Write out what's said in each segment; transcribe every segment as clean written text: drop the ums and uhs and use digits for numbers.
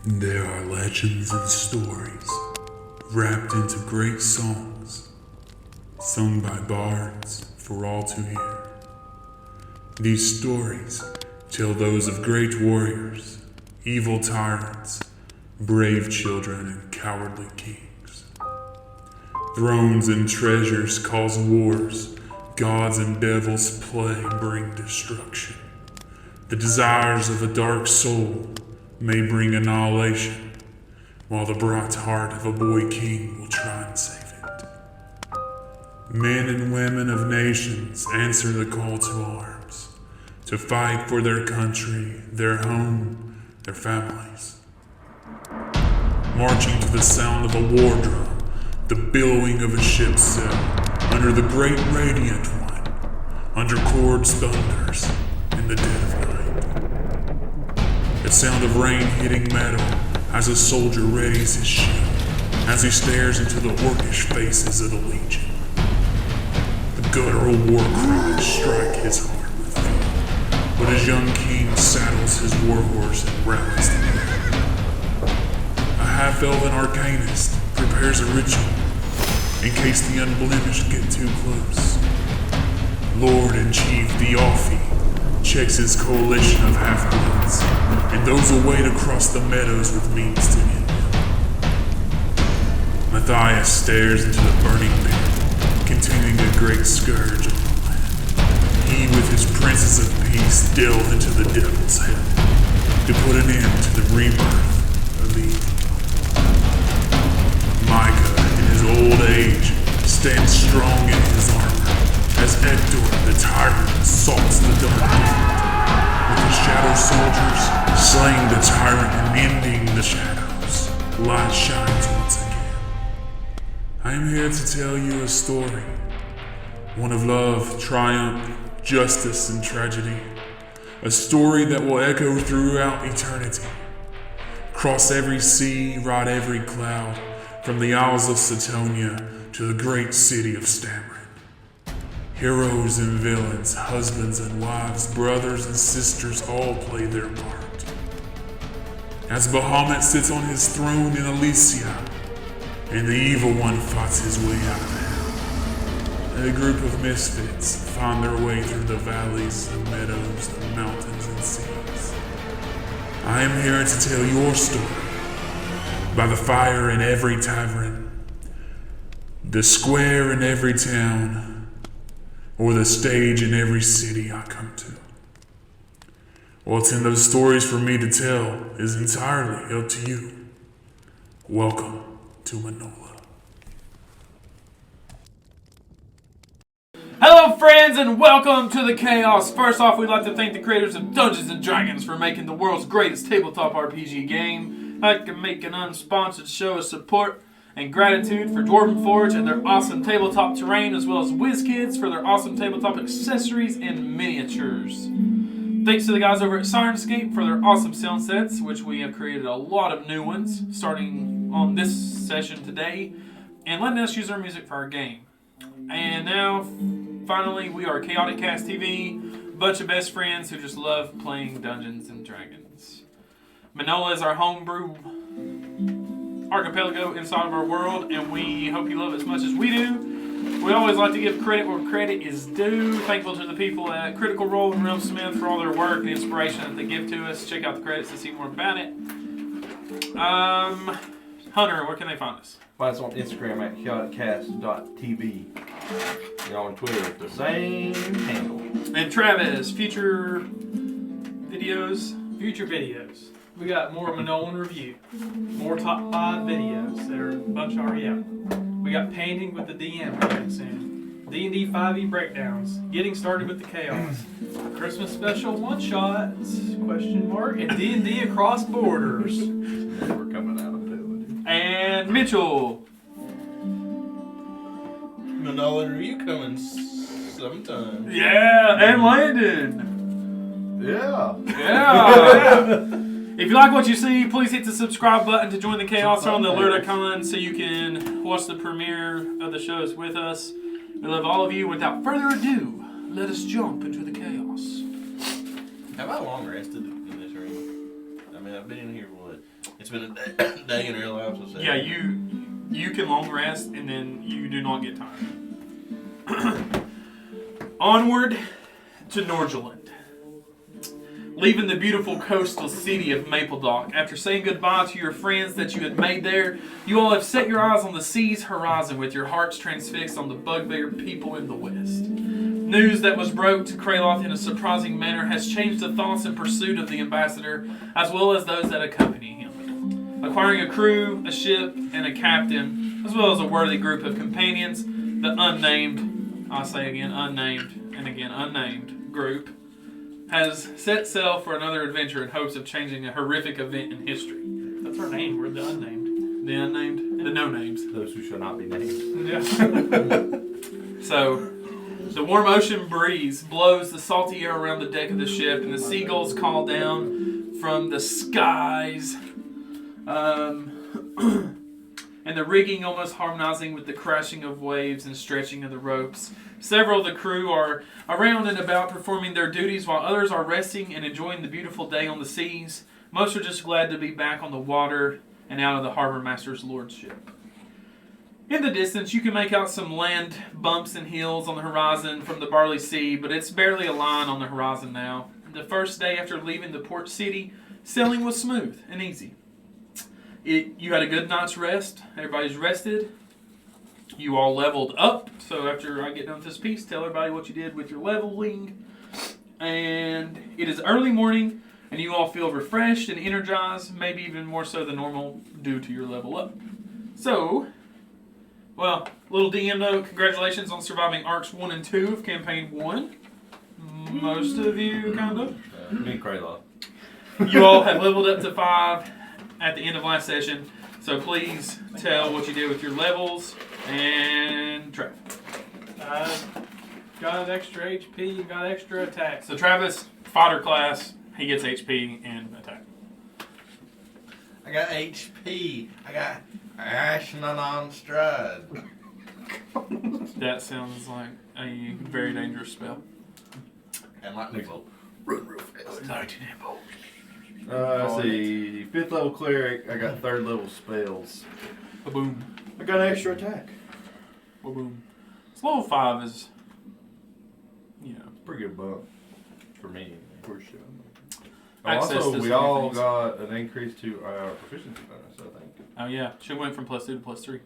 There are legends and stories wrapped into great songs, sung by bards for all to hear. These stories tell those of great warriors, evil tyrants, brave children, and cowardly kings. Thrones and treasures cause wars, gods and devils play bring destruction. The desires of a dark soul may bring annihilation, while the bright heart of a boy king will try and save it. Men and women of nations answer the call to arms, to fight for their country, their home, their families. Marching to the sound of a war drum, the billowing of a ship's sail, under the great radiant one, under chords thunders in the dead of night. The sound of rain hitting metal as a soldier readies his shield, as he stares into the orcish faces of the legion. The guttural war cries strike his heart with fear, but his young king saddles his warhorse and rallies the men. A half-elven arcanist prepares a ritual in case the unblemished get too close. Lord and Chief Theophi checks his coalition of half-bloods and those who wait across the meadows with means to end him. Matthias stares into the burning pit, containing a great scourge on the land. He with his princes of peace delve into the devil's head to put an end to the rebirth of evil. Micah, in his old age, stands strong in his armor as Hector, the tyrant, assaults the dark world. With his shadow soldiers slaying the tyrant and ending the shadows, light shines once again. I am here to tell you a story, one of love, triumph, justice, and tragedy. A story that will echo throughout eternity. Cross every sea, ride every cloud, from the Isles of Setonia to the great city of Stamrin. Heroes and villains, husbands and wives, brothers and sisters all play their part. As Bahamut sits on his throne in Elysia, and the evil one fights his way out of hell, a group of misfits find their way through the valleys, the meadows, the mountains, and seas. I am here to tell your story, by the fire in every tavern, the square in every town, or the stage in every city I come to. What's in those stories for me to tell is entirely up to you. Welcome to Manola. Hello friends and welcome to the Chaos. First off, we'd like to thank the creators of Dungeons & Dragons for making the world's greatest tabletop RPG game. I'd like to make an unsponsored show of support and gratitude for Dwarven Forge and their awesome tabletop terrain, as well as WizKids for their awesome tabletop accessories and miniatures. Thanks to the guys over at Sirenscape for their awesome sound sets, which we have created a lot of new ones starting on this session today, and letting us use their music for our game. And now, finally, we are Chaotic Cast TV, a bunch of best friends who just love playing Dungeons & Dragons. Manola is our homebrew archipelago inside of our world, and we hope you love it as much as we do. We always like to give credit where credit is due. Thankful to the people at Critical Role and Realm Smith for all their work and inspiration that they give to us. Check out the credits to see more about it. Hunter, where can they find us? Find us on Instagram at chaoticcast.tv. You're on Twitter at the same handle. And Travis, future videos. We got more Manolan review, more top 5 videos. There are a bunch already out. We got painting with the DM coming soon. D&D 5e breakdowns, getting started with the chaos, Christmas special one-shots, question mark, and D&D across borders. Never coming out of it. And Mitchell. Manola review coming sometime. Yeah, and Landon. Yeah. If you like what you see, please hit the subscribe button to join the chaos on the alert icon so you can watch the premiere of the shows with us. We love all of you. Without further ado, let us jump into the chaos. Have I long rested in this room? I mean, I've been in here, what, It's been a day in real life. So Yeah, you can long rest, and then you do not get tired. Onward to Norgeland. Leaving the beautiful coastal city of Mapledock, after saying goodbye to your friends that you had made there, you all have set your eyes on the sea's horizon with your hearts transfixed on the bugbear people in the west. News that was broke to Craeloth in a surprising manner has changed the thoughts and pursuit of the ambassador, as well as those that accompany him. Acquiring a crew, a ship, and a captain, as well as a worthy group of companions, the unnamed, I'll say again, unnamed, and again, unnamed group, has set sail for another adventure in hopes of changing a horrific event in history. That's our name. We're the unnamed. The unnamed? The no names. Those who shall not be named. Yeah. So, the warm ocean breeze blows the salty air around the deck of the ship, and the seagulls call down from the skies. And the rigging almost harmonizing with the crashing of waves and stretching of the ropes. Several of the crew are around and about performing their duties, while others are resting and enjoying the beautiful day on the seas. Most are just glad to be back on the water and out of the harbor master's lordship. In the distance, you can make out some land bumps and hills on the horizon from the Barley Sea, but it's barely a line on the horizon now. The first day after leaving the port city, sailing was smooth and easy. You had a good night's rest. Everybody's rested. You all leveled up. So after I get done with this piece, tell everybody what you did with your leveling. And it is early morning, and you all feel refreshed and energized, maybe even more so than normal due to your level up. So, well, little DM note, congratulations on surviving Arcs 1 and 2 of Campaign 1. Most of you, kind of. Me and Craeloth. You all have leveled up to 5 at the end of last session, so please tell what you did with your levels and Trav. Got extra HP, got extra attack. So Travis, fighter class, he gets HP and attack. I got HP. I got Ashnan on stride. That sounds like a very dangerous spell. And lightning bolt. Run real fast. Lightning bolt. Let's see. 5th level cleric. I got 3rd level spells. Ba-boom. I got an extra attack. Ba-boom. So level 5 is, you know, Pretty good bump for me. For sure. Access Also, to we some all things. got an increase to our proficiency bonus, I think. oh yeah, she went from +2 to +3,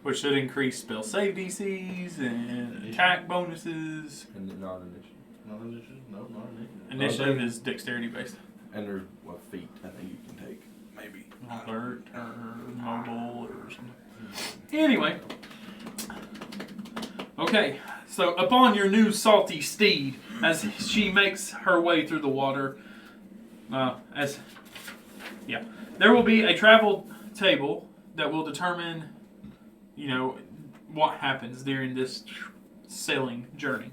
which should increase spell save DCs and attack bonuses. And not initiative. No initiative? No, not initiative. Initiative is dexterity based. And there's what feat I think you can take. Maybe. Alert or mobile or something. Anyway. Okay, so upon your new salty steed, as she makes her way through the water, there will be a travel table that will determine, you know, what happens during this sailing journey.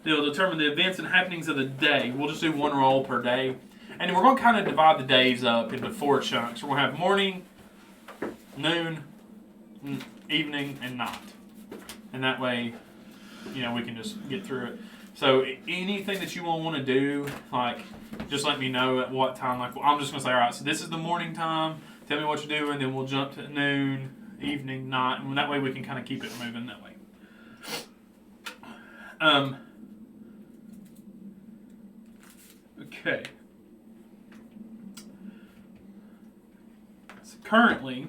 They'll determine the events and happenings of the day. We'll just do one roll per day. And we're going to kind of divide the days up into 4 chunks. We're going to have morning, noon, evening, and night. And that way, you know, we can just get through it. So anything that you all want to do, like, just let me know at what time. Like, I'm just going to say, all right, so this is the morning time. Tell me what you're doing. Then we'll jump to noon, evening, night. And that way we can kind of keep it moving that way. Okay. So currently,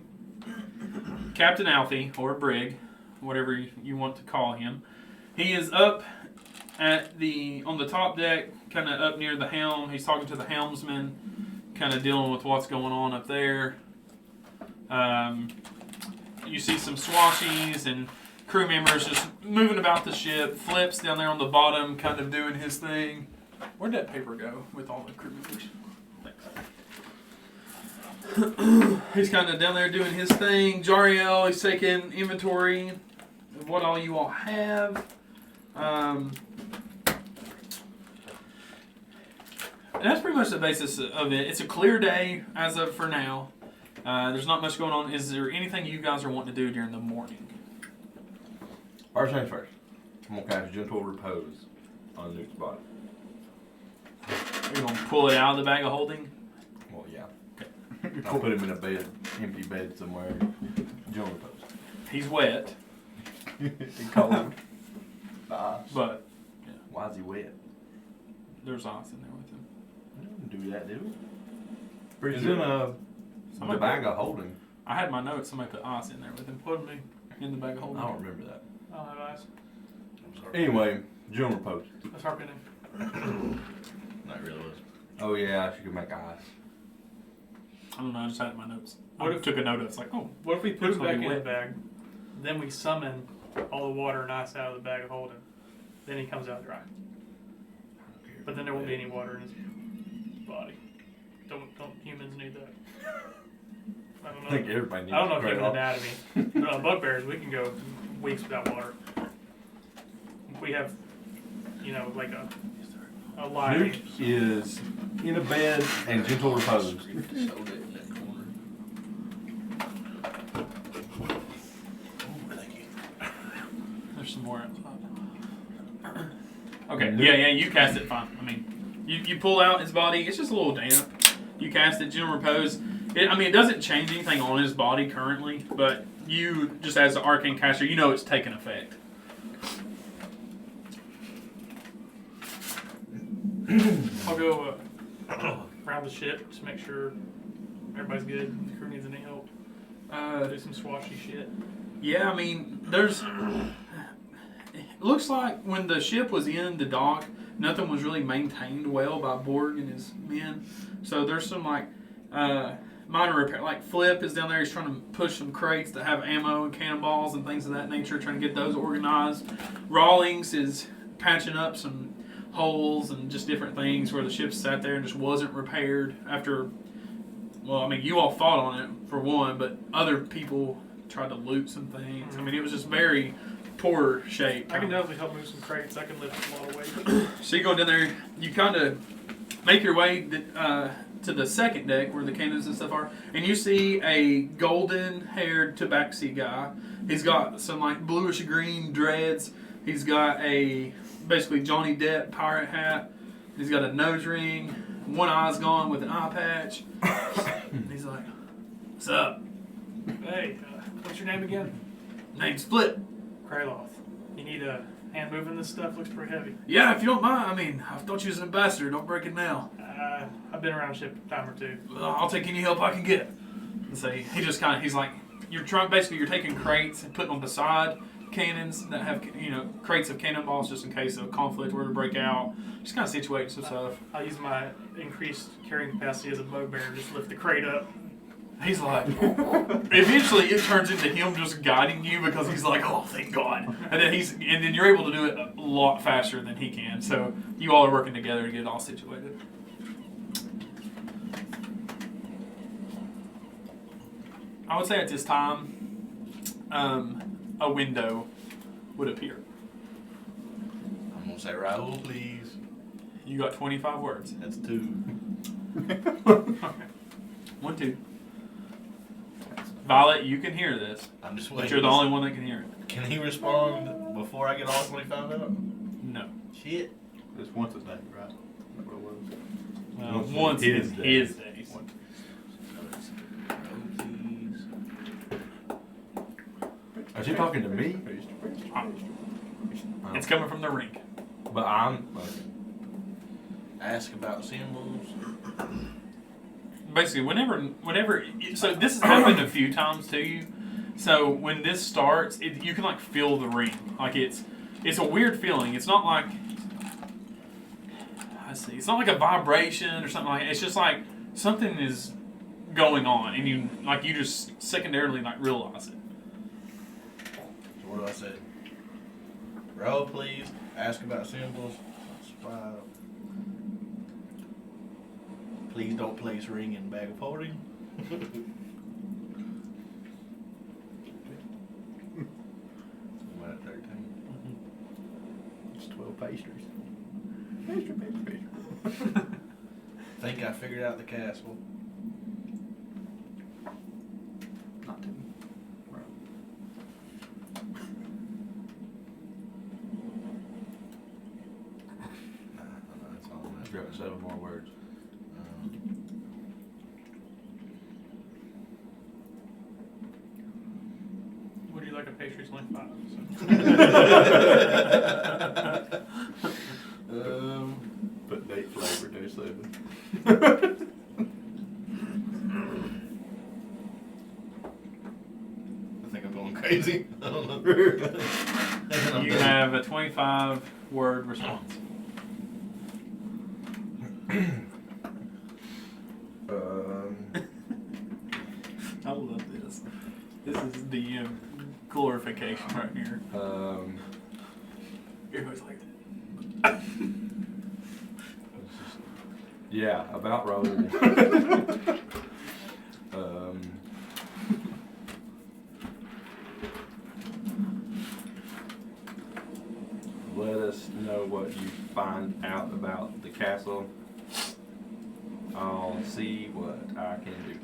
Captain Alfie, or Brig, whatever you want to call him, he is up on the top deck, kind of up near the helm. He's talking to the helmsman, kind of dealing with what's going on up there. You see some swashies and crew members just moving about the ship. Flips down there on the bottom, kind of doing his thing. Where'd that paper go with all the crew members? Thanks. He's kind of down there doing his thing. Jariel, he's taking inventory of what all you all have. And that's pretty much the basis of it. It's a clear day as of for now. There's not much going on. Is there anything you guys are wanting to do during the morning? First things first. I'm going to cast gentle repose on Newt's body. You're going to pull it out of the bag of holding? I'll put him in a bed, empty bed somewhere. General repose. He's wet, It's cold. Nice. but Why is he wet? there's ice in there with him. I didn't do that, did we? He's sure. in a Somebody bag of holding. I had my notes. Somebody put ice in there with him. Pardon me. In the bag of I holding. don't remember that. I don't have eyes. I'm sorry. Anyway, general repose. That's harping. Not really was. Oh yeah, she could make ice. I don't know. I just had it in my notes. What I if- took a note of it. It's like, oh, What if we put It's it gonna back be in the wet. bag, then we summon all the water and ice out of the bag of holding, then he comes out dry. But then there won't be any water in his body. Don't humans need that? I don't know. I think everybody needs I don't know to human Craeloth. anatomy. But on bugbears, we can go weeks without water. We have, like a Newt live. is in a bed and gentle repose. Soda in that corner. Oh, thank you. there's some more outside. Okay. Yeah. You cast it fine. I mean, you pull out his body. It's just a little damp. You cast it, general repose. It doesn't change anything on his body currently, but you, just as the arcane caster, you know it's taken effect. I'll go around the ship to make sure everybody's good. If the crew needs any help, do some swashy shit. Yeah, I mean, there's. It looks like when the ship was in the dock, nothing was really maintained well by Borg and his men. So there's some minor repair. Like Flip is down there. He's trying to push some crates that have ammo and cannonballs and things of that nature, trying to get those organized. Rawlings is patching up some holes and just different things where the ship sat there and just wasn't repaired after. Well, I mean, you all fought on it for one, but other people tried to loot some things. I mean, it was just very poor shape. I can definitely help move some crates. I can lift a lot of weight. So you go down there, you kind of make your way to the second deck where the cannons and stuff are, and you see a golden-haired tabaxi guy. He's got some like bluish green dreads. He's got a basically Johnny Depp pirate hat. He's got a nose ring. One eye's gone with an eye patch. And he's like, "What's up? Hey, what's your name again? Name's Flip. Craeloth. You need a hand moving this stuff? Looks pretty heavy. Yeah, if you don't mind. I mean, I thought you was an ambassador. Don't break it now. I've been around ship a time or two. I'll take any help I can get." And so he just kind of, he's like, you're taking crates and putting them beside cannons that have, crates of cannonballs just in case a conflict were to break out. Just kind of situating some stuff. I'll use my increased carrying capacity as a bugbear and just lift the crate up. He's like, eventually it turns into him just guiding you because he's like, oh, thank God. And then you're able to do it a lot faster than he can. So you all are working together to get it all situated. I would say at this time, a window would appear. I'm gonna say Raoul, please. You got 25 words. That's 2. Okay. 1, 2. Violet, you can hear this, I'm just but waiting. you're the only one that can hear it. Can he respond before I get all 25 out? No. Shit. It's once a day, right? That's what it was. Well, Once once in in his days. Is she talking to me? It's coming from the ring. But I'm. Ask about symbols. Basically, whenever, so this has happened a few times to you. So when this starts, you can like feel the ring. Like it's a weird feeling. It's not like, it's not like a vibration or something like that. It's just like something is going on, and you just secondarily like realize it. So what do I say? Raoul, please. Ask about symbols. Subscribe. Please don't place ring in bag of holding. I'm at 13. It's 12 pastries. Pastry. Think I figured out the castle. Not too. Nah, that's all. I've got 7 more words. Put date flavor day 7. I think I'm going crazy. I don't know. You have a 25-word response. I love this. This is the glorification right here. Everybody's like, Yeah, about roll. Let us know what you find out about the castle. I'll see what I can do.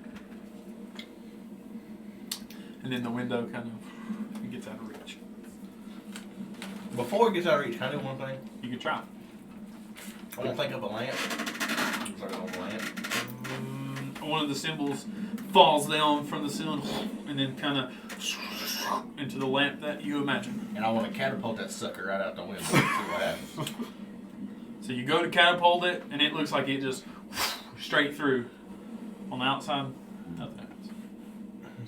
and then the window kind of gets out of reach. Before it gets out of reach, can I do one thing? You could try. I want to think of a lamp. Looks like a lamp. One of the symbols falls down from the ceiling and then kind of into the lamp that you imagine. And I want to catapult that sucker right out the window and see what happens. So you go to catapult it, and it looks like it just straight through. On the outside, nothing happens.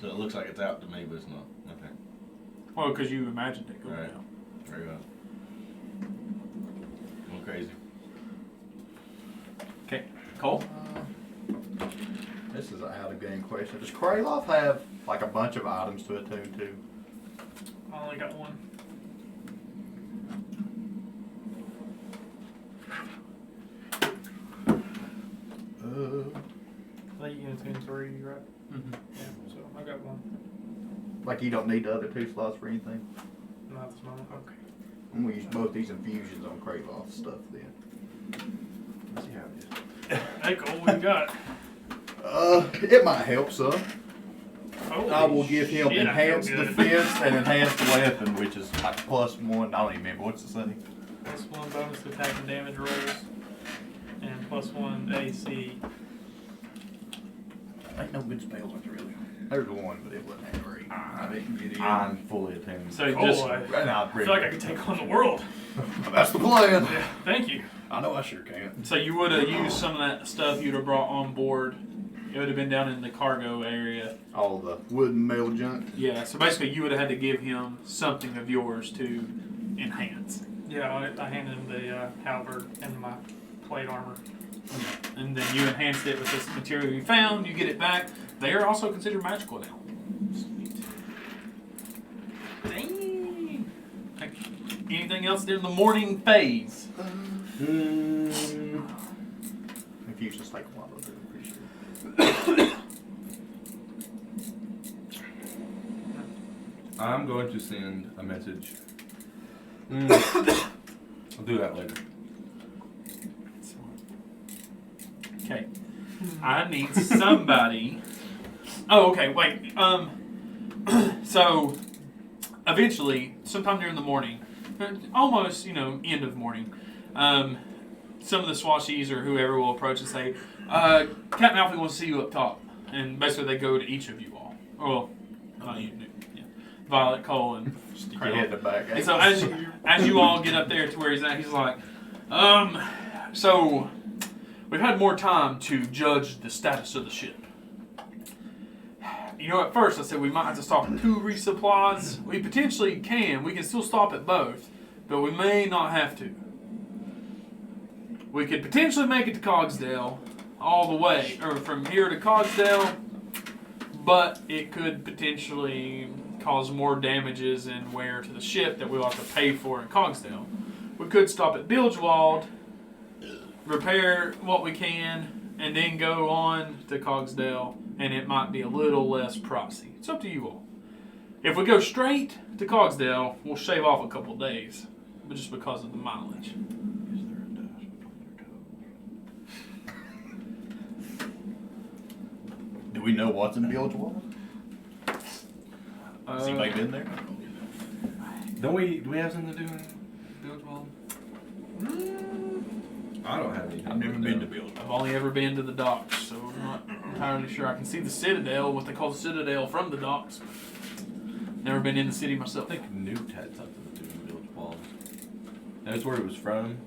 So it looks like it's out to me, but it's not. Okay. Well, because you imagined it going Right. down. Very well. I'm crazy. Okay, Cole? This is an out of game question. Does Craeloth have like a bunch of items to attune to? I only got one. I think you can attune 3, right? Mm-hmm. Yeah, so I got one. Like you don't need the other 2 slots for anything? Not at this moment. Okay. I'm gonna use both these infusions on Craeloth stuff then. Let's see how it is. Hey Cole, what you got? It might help some. Holy I will give him shit, I feel enhanced good. defense and enhanced weapon, which is like +1. I don't even remember what's the setting. +1 bonus to attack and damage rolls. And +1 AC. Ain't no good spells with really. There's one, but it wasn't that great. I didn't get it. I'm fully attuned. So Cole, just I I feel like I could take on the world. That's the plan. Yeah, thank you. I know I sure can. so you would have used some of that stuff you'd have brought on board. It would have been down in the cargo area. All the wood and metal junk. Yeah, so basically you would have had to give him something of yours to enhance. Yeah, I handed him the halberd and my plate armor. And then you enhanced it with this material you found, you get it back. They are also considered magical now. Sweet. Dang. Anything else during the morning phase? Infusions take a while to do, I'm pretty sure. I'm going to send a message. I'll do that later. Okay. I need somebody. Oh, okay, wait. So eventually, sometime during the morning, almost, end of morning, some of the swashies or whoever will approach and say, Captain Alfie wants to see you up top. And basically they go to each of you all. Well, not you, yeah. Violet, Cole, and Stick your head in the back. and so as you all get up there to where he's at, he's like, so we've had more time to judge the status of the ship. At first I said we might have to stop at 2 resupplies. We potentially can. We can still stop at both, but we may not have to. We could potentially make it to Cogsdale all the way, or from here to Cogsdale, but it could potentially cause more damages and wear to the ship that we'll have to pay for in Cogsdale. We could stop at Bilgewald, repair what we can, and then go on to Cogsdale, and it might be a little less pricey. It's up to you all. If we go straight to Cogsdale, we'll shave off a couple days, but just because of the mileage. Do we know what's in Bilgewald? Has anybody been there? Do we have something to do in Bilgewald? I don't have any. I've never been to Bilgewald. I've only ever been to the docks, so I'm not entirely sure. I can see the Citadel, what they call the Citadel, from the docks. Never been in the city myself. I think Newt had something to do with That's where it was from.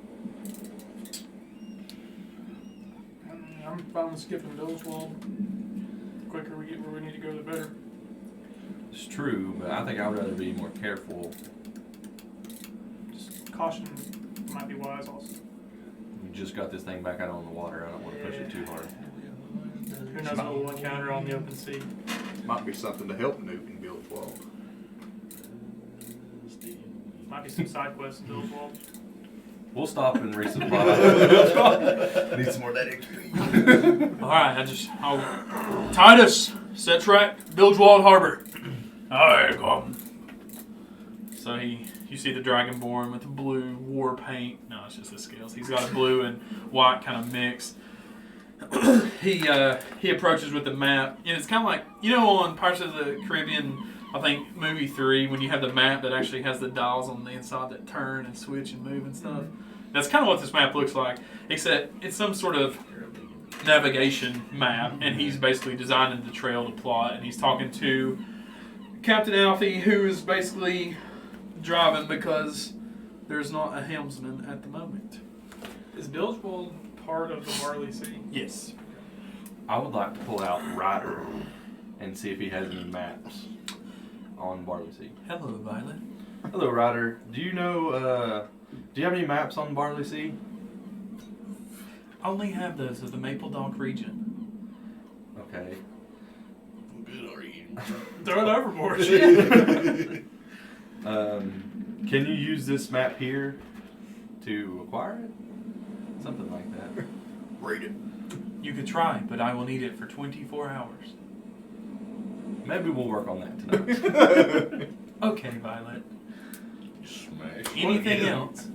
I'm fine with skipping Bill's Wall. The quicker we get where we need to go, the better. It's true, but I think I'd rather be more careful. Just caution might be wise also. We just got this thing back out on the water. I don't want to push it too hard. Who knows what we'll encounter on the open sea. Might be something to help Newt and build wall. Might be some side quests in Bill's Wall. We'll stop and resupply. Need some more of that XP. Alright, Titus, set track, Bilgewald Harbor. Alright, come. So you see the Dragonborn with the blue war paint. No, it's just the scales. He's got a blue and white kind of mix. He approaches with the map, and it's kind of like, you know, on Pirates of the Caribbean, I think movie 3, when you have the map that actually has the dials on the inside that turn and switch and move and stuff. That's kind of what this map looks like, except it's some sort of navigation map, and he's basically designing the trail to plot, and he's talking to Captain Alfie, who is basically driving because there's not a helmsman at the moment. Is Bill's Wall part of the Barley Sea? Yes. I would like to pull out Ryder and see if he has any maps on Barley Sea. Hello, Violet. Hello, Ryder. Do you know, do you have any maps on Barley Sea? I only have those of the Maple Dock region. Okay. Good are you? Throw it overboard. Can you use this map here to acquire it? Something like that. Read it. You could try, but I will need it for 24 hours. Maybe we'll work on that tonight. Okay, Violet. Smash. Anything else?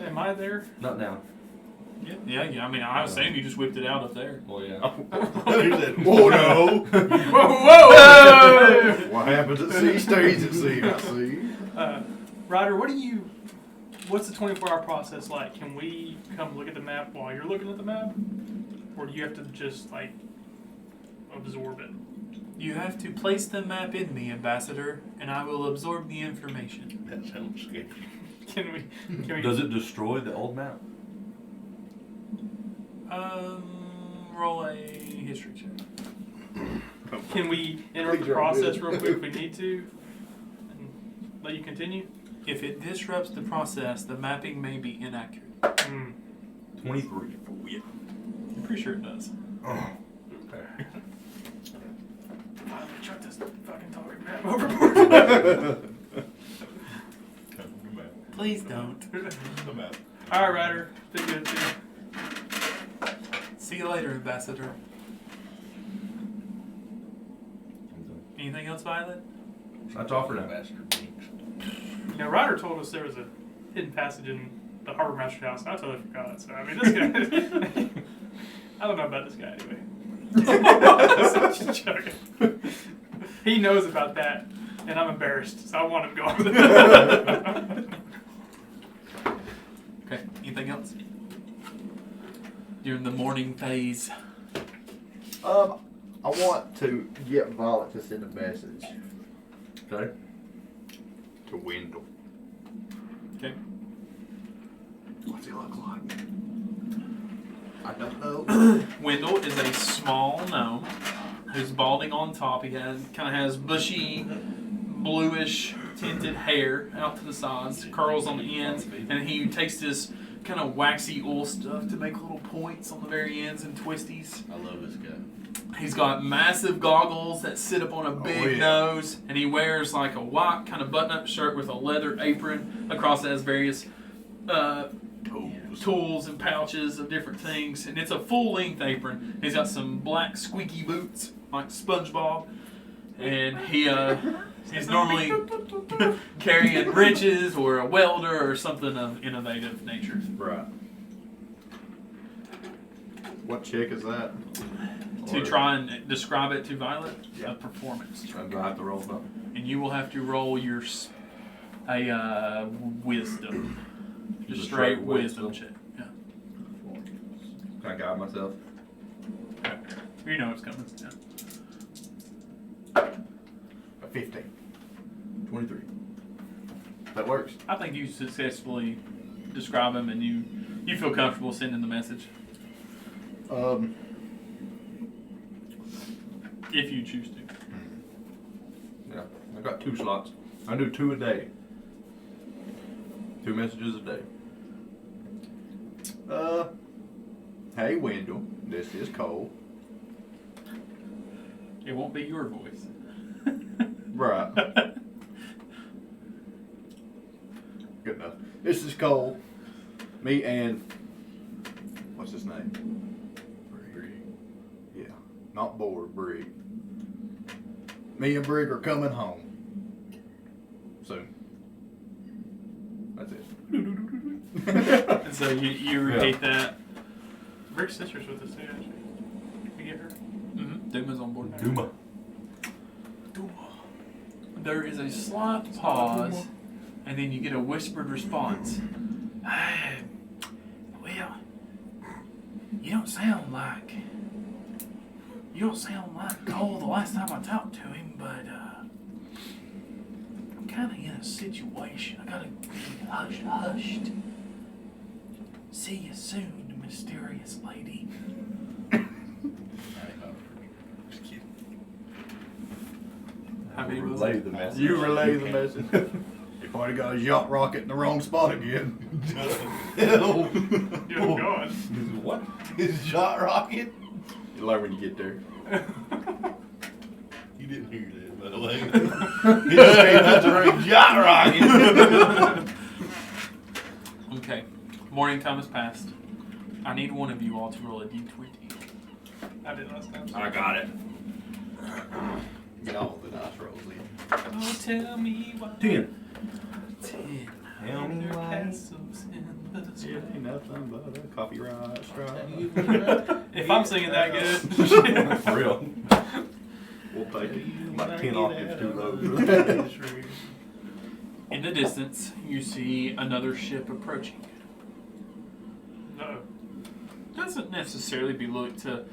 Am I there? Not now. Yeah. I mean, I was saying you just whipped it out up there. Well, yeah. Oh no! Whoa! What happens at sea stays at sea. I see. Ryder, what's the 24-hour process like? Can we come look at the map while you're looking at the map? Or do you have to just, like, absorb it? You have to place the map in me, Ambassador, and I will absorb the information. That sounds scary. Can we Does it destroy the old map? Roll a history check. Can we interrupt the process real quick if we need to? And let you continue? If it disrupts the process, the mapping may be inaccurate. 23. I'm pretty sure it does. Chuck this fucking talking map overboard. Please don't. The map. Alright, Ryder. Been good too. See you later, Ambassador. Anything else, Violet? That's all for now. Ambassador Binks. Now, Ryder told us there was a hidden passage in the Harbor Master's house. I totally forgot. So, I mean, this guy... I don't know about this guy anyway. Just joking. He knows about that, and I'm embarrassed, so I want him gone. Okay, anything else? During the morning phase. I want to get Violet to send a message Okay. to Wendell. Okay. What's he look like? I don't know. Wendell is a small gnome who's balding on top. He kind of has bushy, bluish tinted hair out to the sides, curls on the ends, and he takes this kind of waxy oil stuff to make little points on the very ends and twisties. I love this guy. He's got massive goggles that sit up on a big nose, and he wears like a white kind of button-up shirt with a leather apron. Across it has various tools and pouches of different things, and it's a full-length apron. He's got some black squeaky boots like SpongeBob, and he's normally carrying wrenches or a welder or something of innovative nature. Right. What check is that? To try and describe it to Violet, Yeah. a performance check. Do I have to roll something? And you will have to roll a wisdom. Just straight wisdom check. Yeah. Can I guide myself? Okay. You know it's coming. Yeah. A 15. 23. That works. I think you successfully describe him and you feel comfortable sending the message. If you choose to. Yeah, I got 2 slots. I do 2 a day. 2 messages a day. Hey Wendell, this is Cole. It won't be your voice. Right. Good enough. This is Cole. Me and what's his name? Brig. Yeah, not Board, Brig. Me and Brig are coming home soon. That's it. And so you repeat that. Rick's sister's with us too, actually. We get her. Mm-hmm. Duma's on board. Duma. There is a slight pause, and then you get a whispered response. Well, you don't sound like Cole the last time I talked to him, but I'm kind of in a situation. I gotta be hushed. See you soon, mysterious lady. Just kidding. How many was Relay it? the message. You relay the message. You probably got his yacht rocket in the wrong spot again. Oh, Oh, God. What? his yacht rocket? You learn when you get there. You didn't hear that, by the way. He just came out to ring yacht rocket. Okay. Morning time has passed. I need one of you all to roll a d20. I did last time. I got it. Get all the dice rolls in. Oh, tell me why. 10. 10. Tell me There why. castles in the sky. Ain't nothing but a copyright strike. If I'm singing that good. For real. We'll take it. About 10 octaves too low. In the distance, you see another ship approaching. No. Doesn't necessarily be looked to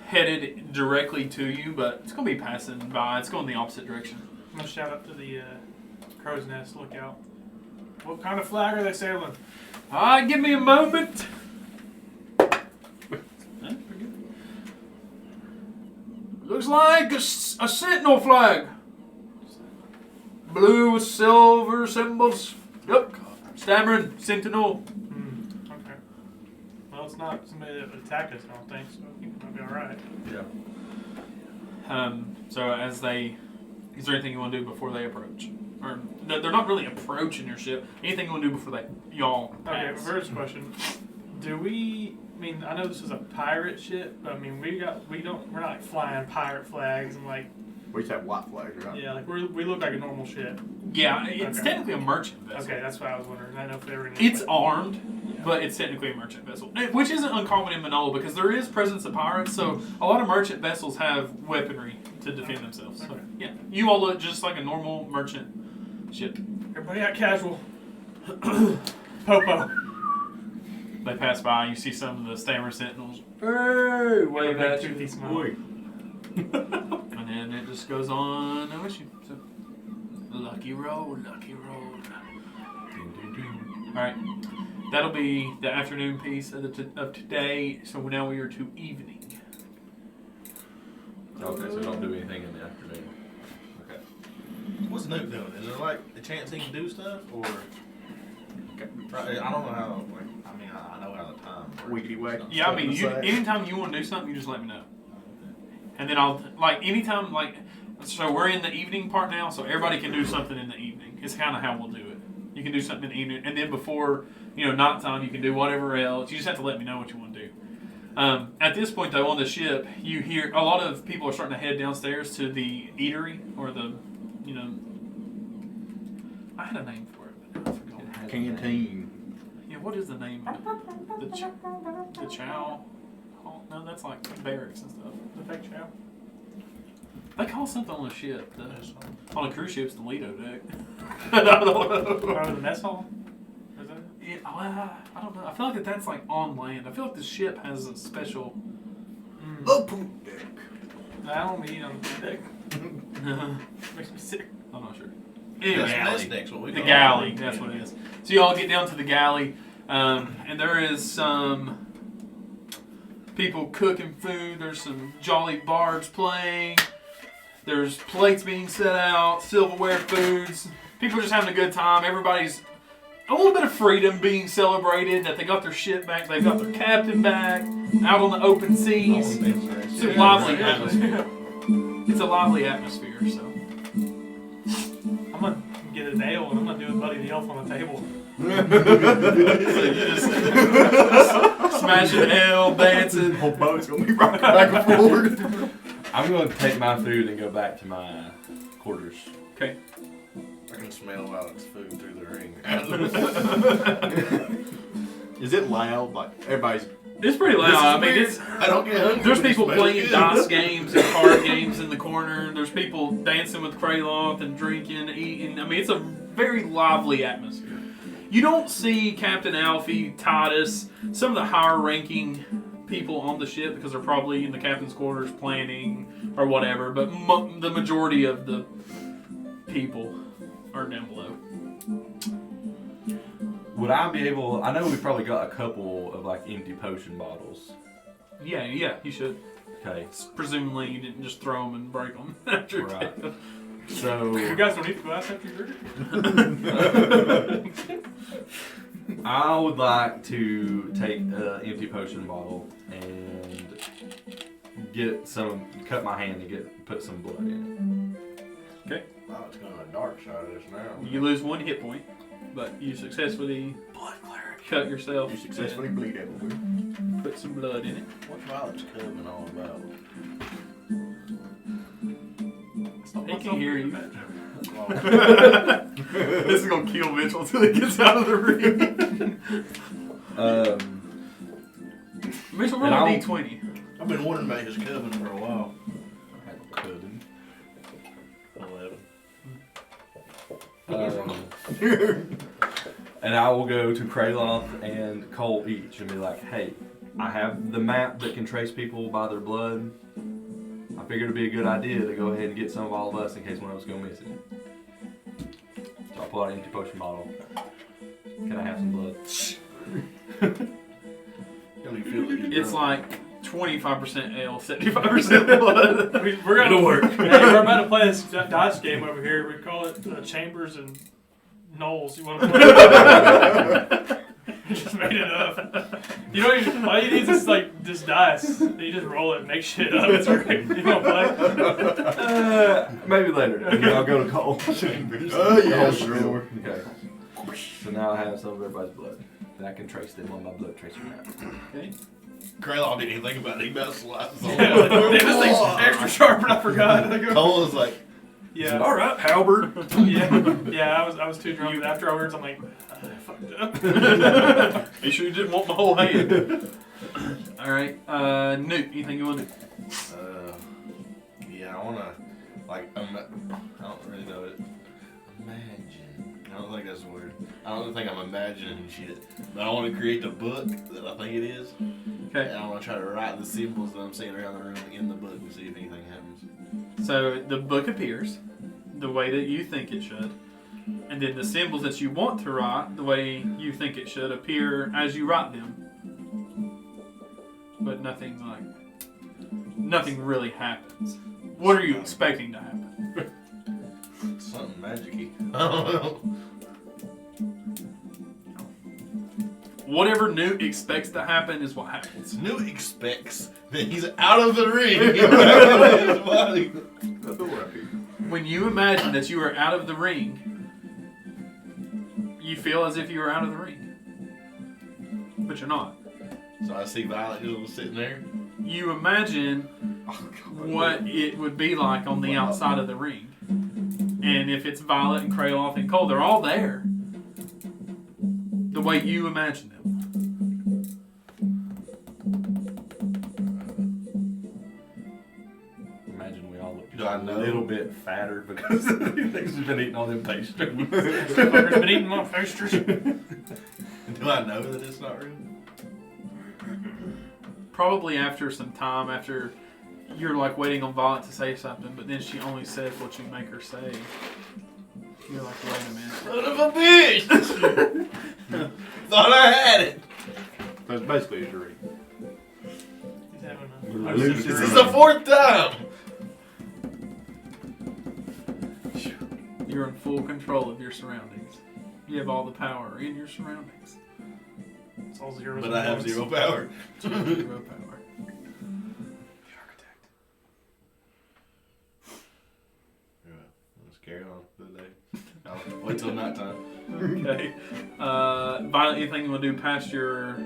headed directly to you, but it's going to be passing by. It's going the opposite direction. I'm going to shout up to the crow's nest lookout. What kind of flag are they sailing? Give me a moment. Looks like a sentinel flag. Blue with silver symbols. Yep. Stammering sentinel. Okay. Well, it's not somebody that would attack us, I don't think, so I think it might be alright. Yeah. So is there anything you want to do before they approach? Or they're not really approaching your ship. Anything you want to do before y'all Okay, pass? first question. I mean, I know this is a pirate ship, but I mean, we're not like flying pirate flags and like, We just have white flags, right? yeah, like we look like a normal ship. Yeah, it's Okay. technically a merchant vessel. Okay, that's what I was wondering. I didn't know if they were in It's armed, but it's technically a merchant vessel, which isn't uncommon in Manola because there is presence of pirates. So a lot of merchant vessels have weaponry to defend themselves. So, Okay. yeah, you all look just like a normal merchant ship. Everybody got casual. Popo. They pass by. You see some of the stammer sentinels. Hey, wave Big at toothy you. smile. And then it just goes on. No issue. So, lucky roll, lucky roll. All right, that'll be the afternoon piece of today. So now we are to evening. Okay, so don't do anything in the afternoon. Okay. What's Newt doing? Is there like a chance he can do stuff, or? Right, I don't know how. Like, I mean, I know how the time works. Wiggity whack. Yeah, I mean, anytime you want to do something, you just let me know. And then anytime, so we're in the evening part now, so everybody can do something in the evening. It's kind of how we'll do it. You can do something in the evening, and then before, nighttime, you can do whatever else. You just have to let me know what you want to do. At this point, though, on the ship, you hear a lot of people are starting to head downstairs to the eatery, or the, I had a name for it, but I forgot. Canteen. Yeah, what is the name? The chow? Oh, no, that's like barracks and stuff. The fake chow. They call something on a ship. On a cruise ship, it's the Lido deck. I don't know. Oh, the mess hall? Is that it? Yeah, I don't know. I feel like that's like on land. I feel like the ship has a special. The poop deck. I don't want to eat on the deck. Makes me sick. I'm not sure. Anyway, Anyway, that's next what we the call galley. it. That's what it is. So y'all get down to the galley. And there is some people cooking food. There's some jolly bards playing. There's plates being set out, silverware foods. People are just having a good time. Everybody's a little bit of freedom being celebrated, that they got their shit back, they've got their captain back, out on the open seas. It's a lively atmosphere. It's a lively atmosphere, so. I'm gonna get an ale and I'm gonna do a Buddy the Elf on the table. So you just smashing ale, dancing. The whole boat's gonna be rocking back and forth. I'm going to take my food and go back to my quarters. Okay. I can smell Alex food through the ring. Is it loud? Like everybody's. It's pretty loud. I mean, it's. I don't get hungry. There's but it people smells playing good. dice games and card games in the corner. There's people dancing with Craeloth and drinking, eating. I mean, it's a very lively atmosphere. You don't see Captain Alfie, Titus, some of the higher-ranking people on the ship because they're probably in the captain's quarters planning or whatever. But the majority of the people are down below. Would I be able... I know we've probably got a couple of, like, empty potion bottles. Yeah, you should. Okay. Presumably you didn't just throw them and break them after Right. death. So... You guys don't need to glass after you drink it? I would like to take an empty potion bottle and get some... Cut my hand and put some blood in Okay. Wow, it's going to the dark side of this now. You lose 1 hit point, but you successfully cut yourself. You successfully bleed everywhere. and put some blood in it. What's Violet's Coven all about? He can hear you. Oh, This is gonna kill Mitchell until he gets out of the ring. Mitchell, roll a d20. I've been wanting to make his coven for a while. I couldn't. 11. And I will go to Craeloth and Cole each and be like, hey, I have the map that can trace people by their blood. I figured it'd be a good idea to go ahead and get some of all of us in case one of us go missing. So I'll pull out an empty potion bottle. Can I have some blood? It's like 25% ale, 75% blood. We're gonna It'll work. Hey, we're about to play this dice game over here. We call it Chambers and Knowles. You want to play? Just made it up. You know, all you need is like just dice. You just roll it and make shit up. It's great. You want to play? Maybe later. I'll go to Cole. Oh yeah, sure. Okay. So now I have some of everybody's blood. And I can trace them on my blood tracer map. Okay. Craeloth didn't even think about it. He about slices on Yeah, like, this thing's extra sharp, and I forgot. Cole was like, Yeah. All right, Halberd. Yeah. I was too drunk. Afterwards, I'm like, I fucked up. You sure you didn't want my whole hand? All right, Newt, anything you want to do? yeah, I want to, like, I don't really know it. Imagine. I don't think that's the word. I don't think I'm imagining shit. But I want to create the book that I think it is. Okay. And I want to try to write the symbols that I'm seeing around the room in the book and see if anything happens. So the book appears the way that you think it should, and then the symbols that you want to write the way you think it should appear as you write them. But nothing really happens. What are you expecting to happen? Something magic-y. I don't know. Whatever Newt expects to happen is what happens. Newt expects that he's out of the ring. When you imagine that you are out of the ring, you feel as if you are out of the ring. But you're not. So I see Violet just sitting there. You imagine what it would be like on the outside of the ring. And if it's Violet and Craeloth and Cole, they're all there. The way you imagine them. Imagine we all look Do I just a know? little bit fatter because we've been eating all them pastries. Fucker's been eating my pastries. Do I know that it's not real? Probably after some time, after you're like waiting on Violet to say something, but then she only says what you make her say. You're like, wait a minute. Son of a bitch! thought I had it. So it's basically a dream. He's having We're a lucid This dream. is the 4th time. You're in full control of your surroundings. You have all the power in your surroundings. It's all zeros. But and I have ones. 0 power. Zero power. The architect. Let's carry on for the day. I'll wait till nighttime. Okay. Violet, anything you want to do past your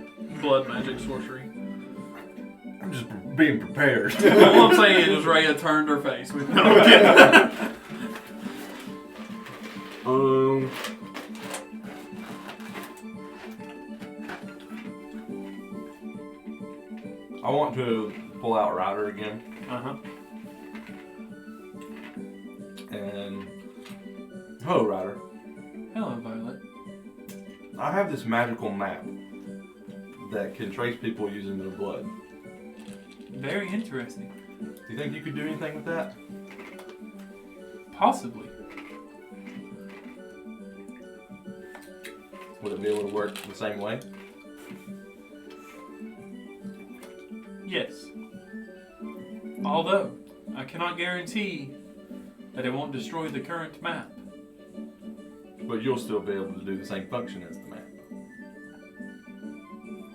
blood magic sorcery? I'm just being prepared. All I'm saying is Rhea turned her face. No, I'm kidding. I want to pull out Rider again. Uh-huh. And hello, Rider. Hello, Violet. I have this magical map that can trace people using their blood. Very interesting. Do you think you could do anything with that? Possibly. Would it be able to work the same way? Yes. Although, I cannot guarantee that it won't destroy the current map. But you'll still be able to do the same function as the map.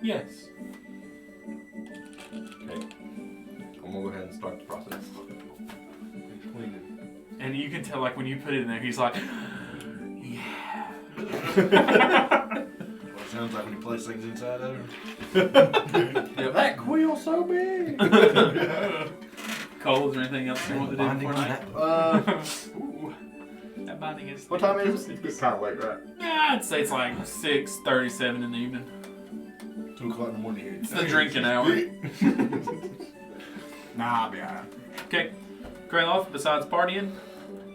Yes. Okay. I'm gonna go ahead and start the process. And you can tell, like, when you put it in there, he's like, yeah. Well, it sounds like when you place things inside of it. That quill so big! Cole, is there anything else you want to do before night? Ooh. That binding is. What time is it? It's kind of late, right? Yeah, I'd say it's like 6:37 in the evening. 2 o'clock in the morning here. It's the drinking hour. Nah, I'll be alright. Okay. Craeloth, besides partying,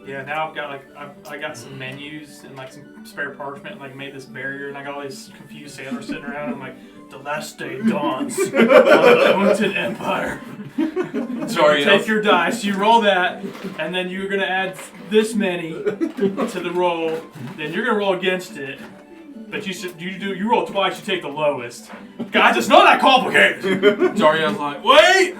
Yeah, now I've got I got some menus and like some spare parchment and like made this barrier and I got all these confused sailors sitting around and I'm like, the last day dawns on the Limited Empire. sorry, You take your dice, you roll that, and then you're gonna add this many to the roll. Then you're gonna roll against it. But you roll twice, you take the lowest. Guys, it's not that complicated. Zarya's like, wait!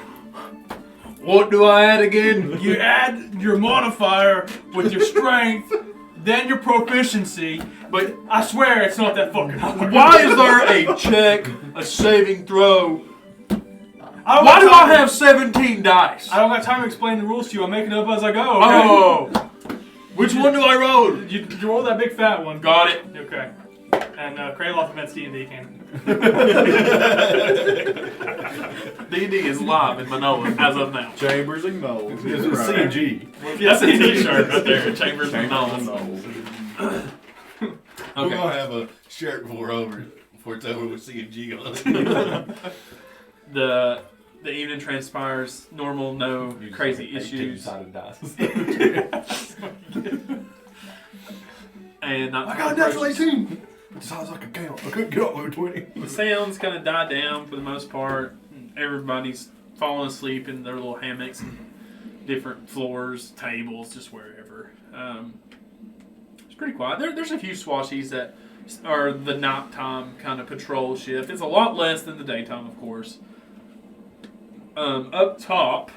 What do I add again? You add your modifier with your strength, then your proficiency. But I swear it's not that fucking hard. Why is there a check, a saving throw? I don't Why got do time I have 17 dice? I don't got time to explain the rules to you. I'm making it up as I go. Okay? Oh! Which one do I roll? You roll that big fat one. Got it. Okay. And Craeloth invents D&D canon. D&D is live in Manola as of now. Chambers and Knowles. It's a C&G. That's a t-shirt right there. Chambers and Knowles. We're Okay. gonna have a shirt before it's over with C&G on it. The evening transpires normal, no Use crazy like issues. 18-sided dice. And not I got a natural 18! It sounds like a count. I couldn't get all the way 20. The sounds kind of die down for the most part. Everybody's falling asleep in their little hammocks and different floors, tables, just wherever. It's pretty quiet. There's a few swashies that are the nighttime kind of patrol shift. It's a lot less than the daytime, of course. Up top,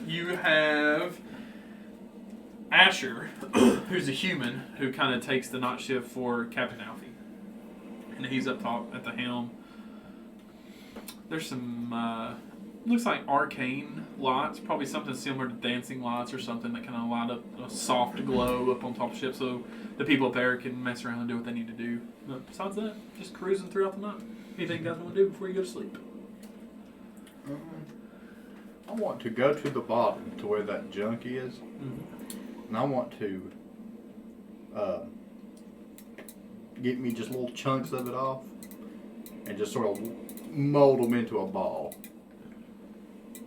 you have Asher, who's a human, who kind of takes the night shift for Captain Alfie. And he's up top at the helm. There's some, looks like arcane lights, probably something similar to dancing lights or something that kind of light up a soft glow up on top of the ship so the people up there can mess around and do what they need to do. But besides that, just cruising throughout the night. Anything you guys want to do before you go to sleep? I want to go to the bottom to where that junk is, and I want to get me just little chunks of it off and just sort of mold them into a ball.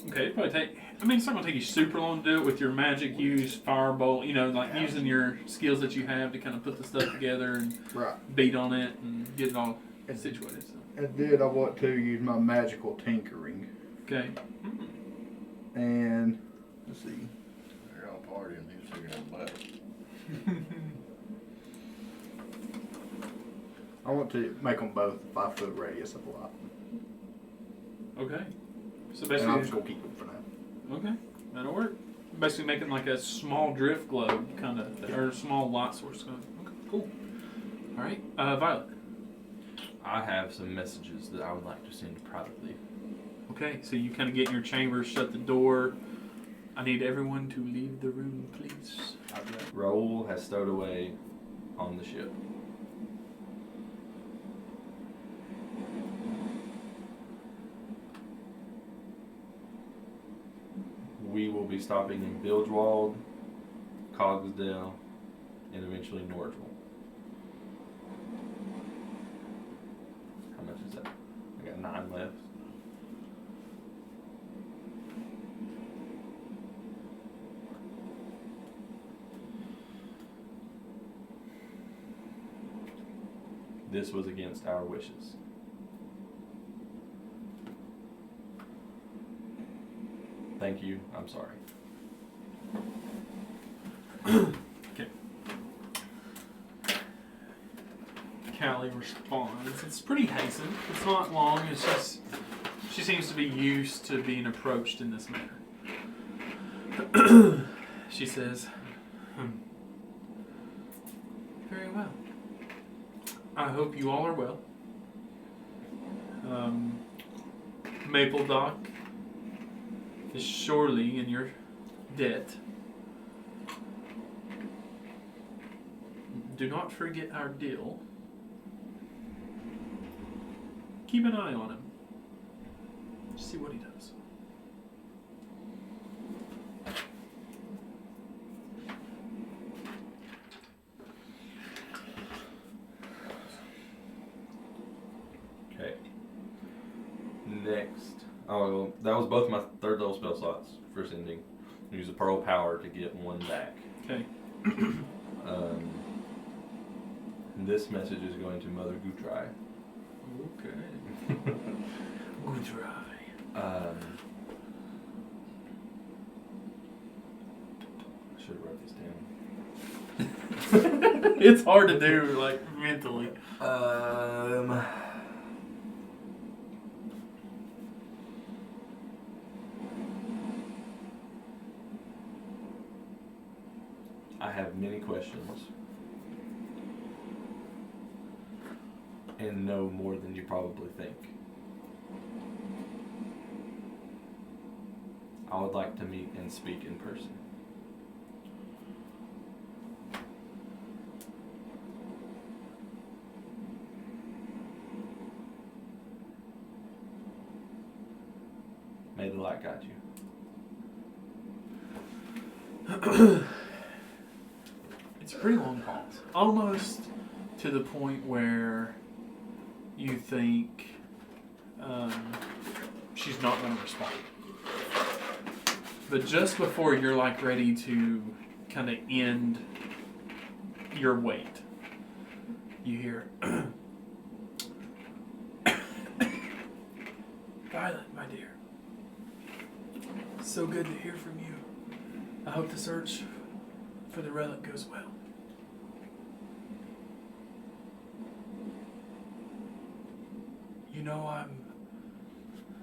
Okay, it'd probably take, I mean, it's not going to take you super long to do it with your magic use, firebolt, you know, like using your skills that you have to kind of put the stuff together and Right. beat on it and get it all situated. So. And then I want to use my magical tinkering. Okay. And let's see. They're all partying. He's figuring out black. I want to make them both 5 foot radius of light. Okay. So And I'm basically, just gonna keep them for now. okay, that'll work. Basically making like a small drift globe kind of, or a small light source. Okay, cool. All right, Violet. I have some messages that I would like to send privately. Okay, so you kind of get in your chamber, shut the door. I need everyone to leave the room, please. Raoul has stowed away on the ship. We will be stopping in Bilgewald, Cogsdale, and eventually Norgel. How much is that? I got 9 left. This was against our wishes. Thank you. I'm sorry. Okay. Callie responds. It's pretty hastened. It's not long. It's just she seems to be used to being approached in this manner. She says, very well. I hope you all are well. Maple Dock is surely in your debt. Do not forget our deal. Keep an eye on him. See what he does. Okay. Next. Oh, well, that was both my 3rd level spell slots for sending. Use a Pearl Power to get 1 back. Okay. This message is going to Mother Gutrai. Okay. Good try. I should have wrote this down. It's hard to do, like, mentally. I have many questions and know more than you probably think. I would like to meet and speak in person. May the light guide you. It's a pretty long pause. Almost to the point where you think she's not going to respond. But just before you're like ready to kind of end your wait, you hear, Violet, my dear. So good to hear from you. I hope the search for the relic goes well. You know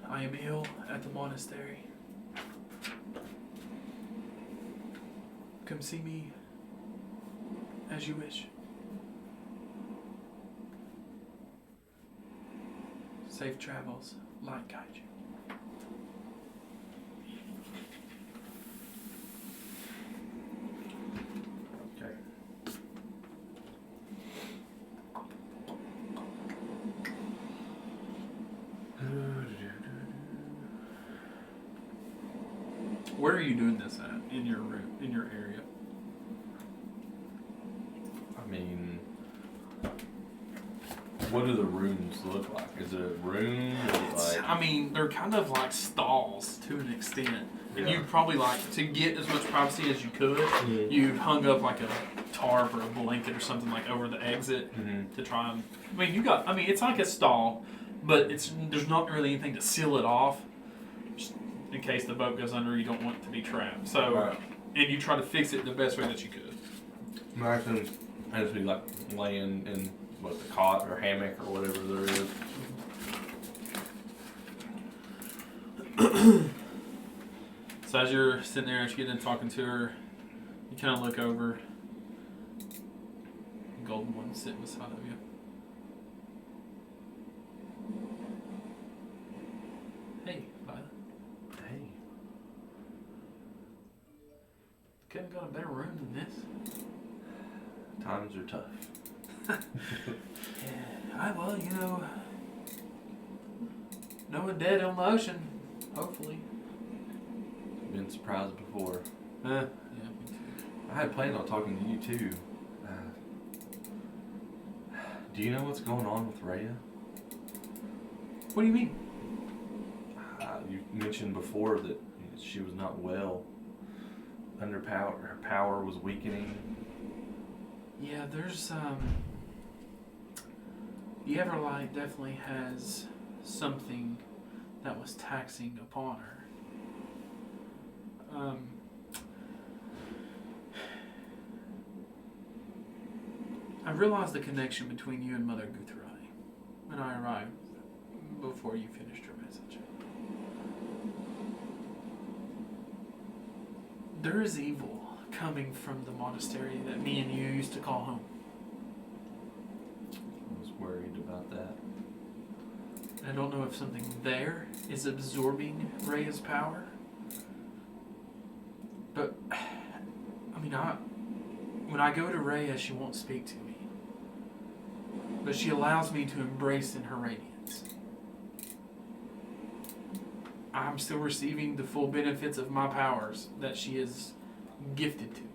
I am ill at the monastery. Come see me as you wish. Safe travels, light guide you. Okay. Where are you doing this at? In your room, in your area? I mean, what do the rooms look like? Is it a room? I mean, they're kind of like stalls to an extent. And Yeah. you probably like, to get as much privacy as you could, you hung up like a tarp or a blanket or something like over the exit to try and, it's like a stall, but there's not really anything to seal it off. Just in case the boat goes under, you don't want it to be trapped. So, Right. and you try to fix it the best way that you could. I just be like laying in what, the cot or hammock or whatever there is. So as you're sitting there and you're getting talking to her, you kind of look over. The golden one sitting beside of you. Hey, Violet. Hey. Couldn't have got a better room than this. Times are tough. Yeah, well, you know, no one dead on the ocean, hopefully. Been surprised before. Yeah, me too. I had planned on talking to you too. Do you know what's going on with Rhea? What do you mean? You mentioned before that she was not well. Under power, her power was weakening. Yeah, there's the Everlight definitely has something that was taxing upon her. I realized the connection between you and Mother Guthrie when I arrived before you finished your message. There is evil coming from the monastery that me and you used to call home. I was worried about that. I don't know if something there is absorbing Rhea's power. But, I mean, when I go to Rhea, she won't speak to me. But she allows me to embrace in her radiance. I'm still receiving the full benefits of my powers that she has gifted to me.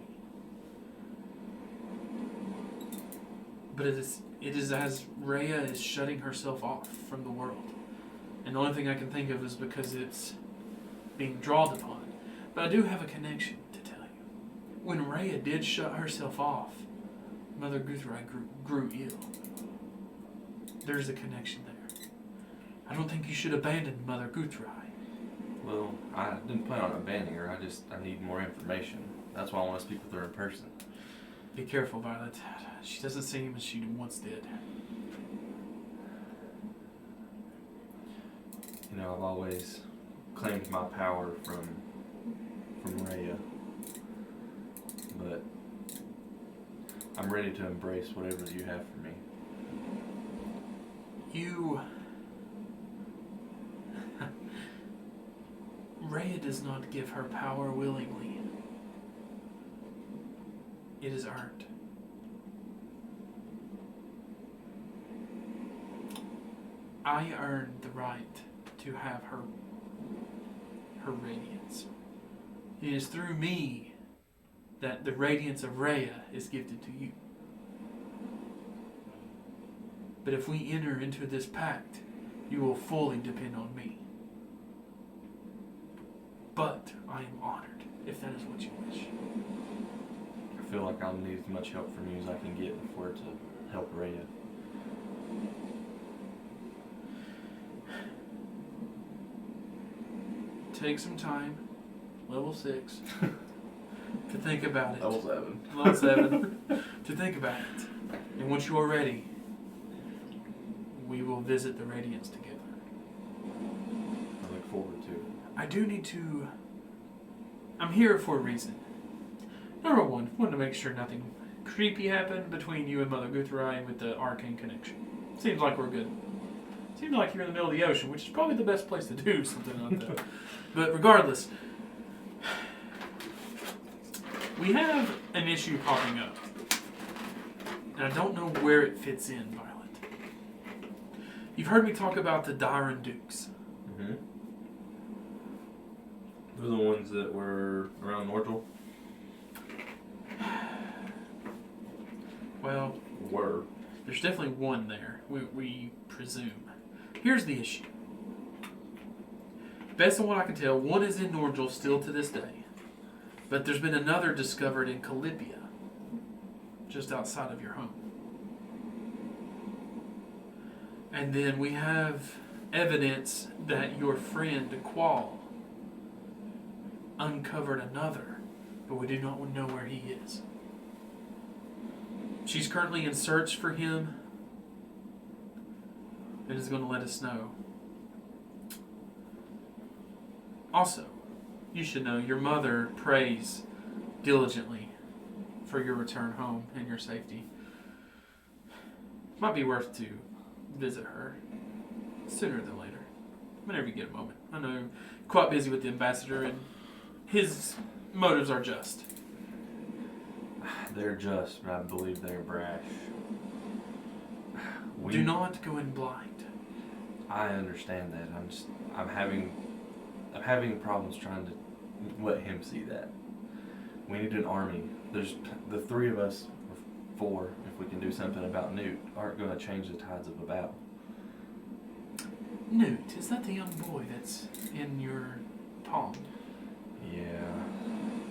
But it is as Rhea is shutting herself off from the world. And the only thing I can think of is because it's being drawn upon. But I do have a connection to tell you. When Rhea did shut herself off, Mother Guthrie grew ill. There's a connection there. I don't think you should abandon Mother Guthrie. Well, I didn't plan on abandoning her. I need more information. That's why I want to speak with her in person. Be careful, Violet. She doesn't seem as she once did. You know, I've always claimed my power from Rhea. But I'm ready to embrace whatever you have for me. Rhea does not give her power willingly. It is earned. I earned the right to have her radiance. It is through me that the radiance of Rhea is gifted to you. But if we enter into this pact, you will fully depend on me. But I am honored, if that is what you wish. I feel like I'll need as much help from you as I can get if we're to help Rhea. Take some time, level 6, to think about it. Level 7. Level 7, to think about it. And once you are ready, we will visit the Radiance together. I look forward to it. I do need to... I'm here for a reason. Number 1, wanted to make sure nothing creepy happened between you and Mother Guthrie with the arcane connection. Seems like we're good. Seems like you're in the middle of the ocean, which is probably the best place to do something like that. But regardless, we have an issue popping up. And I don't know where it fits in, Violet. You've heard me talk about the Dyran Dukes. Mm-hmm. They're the ones that were around Norgel? Well, there's definitely one there, we presume. Here's the issue. Based on what I can tell, one is in Norgel still to this day. But there's been another discovered in Calypia, just outside of your home. And then we have evidence that your friend Qual uncovered another, but we do not know where he is. She's currently in search for him, and is going to let us know. Also, you should know your mother prays diligently for your return home and your safety. Might be worth to visit her sooner than later, whenever you get a moment. I know you're quite busy with the ambassador, and his motives are just. They're just, but I believe they're brash. Do not go in blind. I understand that. I'm having problems trying to let him see that. We need an army. There's the three of us, or four, if we can do something about Newt, aren't going to change the tides of a battle. Newt, is that the young boy that's in your palm? Yeah,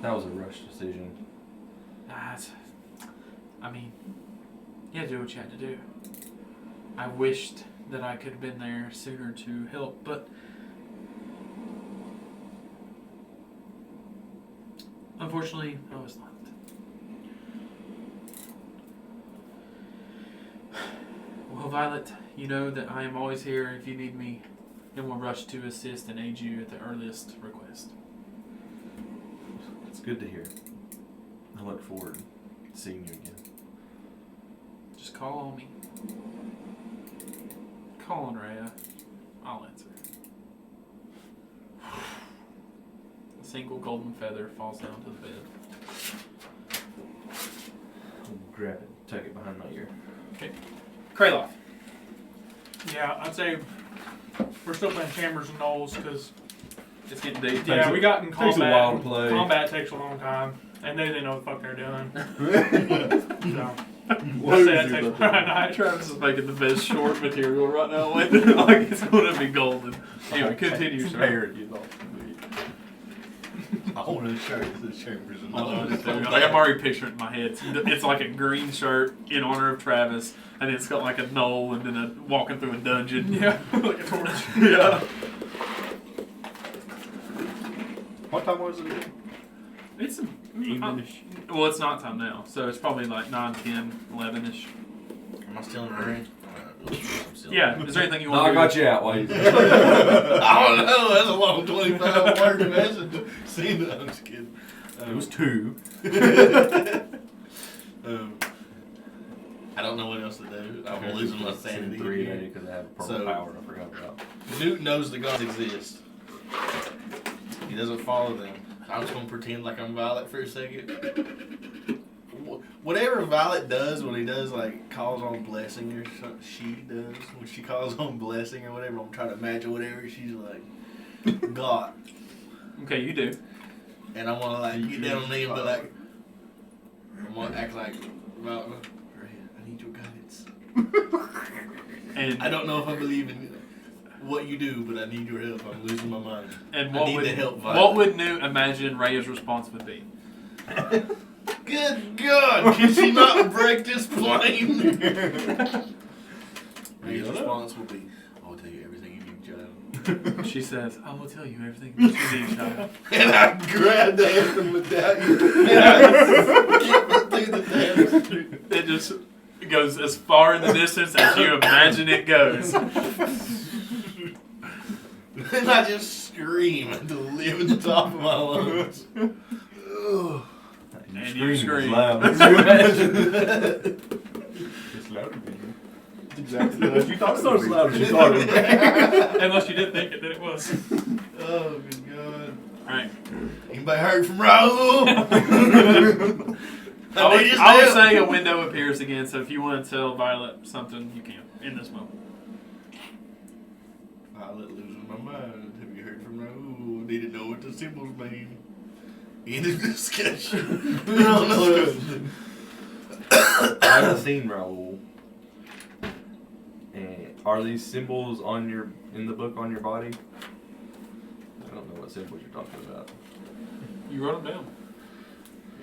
that was a rushed decision. You had to do what you had to do. I wished that I could have been there sooner to help, but unfortunately, I was not. Well, Violet, you know that I am always here if you need me, and will rush to assist and aid you at the earliest request. It's good to hear. I look forward to seeing you again. Just call on me. Call on Rhea. I'll answer. A single golden feather falls down to the bed. I'll grab it, tuck it behind my ear. Okay. Craeloth. Yeah, I'd say we're still playing Chambers and Knolls because It's getting deep. we got in combat. Takes a while to play. Combat takes a long time, and they know what the fuck they're doing. So I say that takes right now. Travis is making the best short material right now. Like it's going to be golden. Anyway, continue, sir. I want a shirt that says Chambers and Like, I'm already picturing it in my head. It's like a green shirt in honor of Travis, and it's got like a knoll and then a walking through a dungeon. Yeah, like a torch. Yeah. What time was it? It's Evening-ish. well, it's not time now, so it's probably like 9, 10, 11-ish. Am I still in the ring? Yeah. Is there anything you No, want I to got you out while you I don't know. That's a long 25 word message. See, no, I'm just kidding. It was 2. I don't know what else to do. I'm losing my sanity. 3 today because I have a purple power I forgot about. Newt knows the gods exist. He doesn't follow them. I'm just going to pretend like I'm Violet for a second. Whatever Violet does when he does, like, calls on blessing or something, she does, when she calls on blessing or whatever, I'm trying to imagine whatever she's like, God. Okay, you do. And I want to, like, get down on me and be like, I want to act like, Violet, I need your guidance. And I don't know if I believe in what you do, but I need your help. I'm losing my mind. and I need the help, Violet. what would Newt imagine Rhea's response would be? Good God! Can she not break this plane? Rhea's response will be, I'll tell you everything you need, child. She says, "I will tell you everything that you need, child." And I grab the anthem without you. And I skip it through the tapestry. It just goes as far in the distance as you imagine it goes. And I just scream at the living top of my lungs. Ugh. And you scream. Loud. It's louder than you. It's exactly as you thought it was. loud as you thought it. Unless you did think it, then it was. Oh, good God. Alright. Anybody heard from Raul? I would say a window appears again, so if you want to tell Violet something, you can in this moment. Violet losing my mind. Have you heard from Raul? Need to know what the symbols mean. End of discussion. I don't know what else to do. I haven't seen Raul. And are these symbols in the book on your body? I don't know what symbols you're talking about. You wrote them down.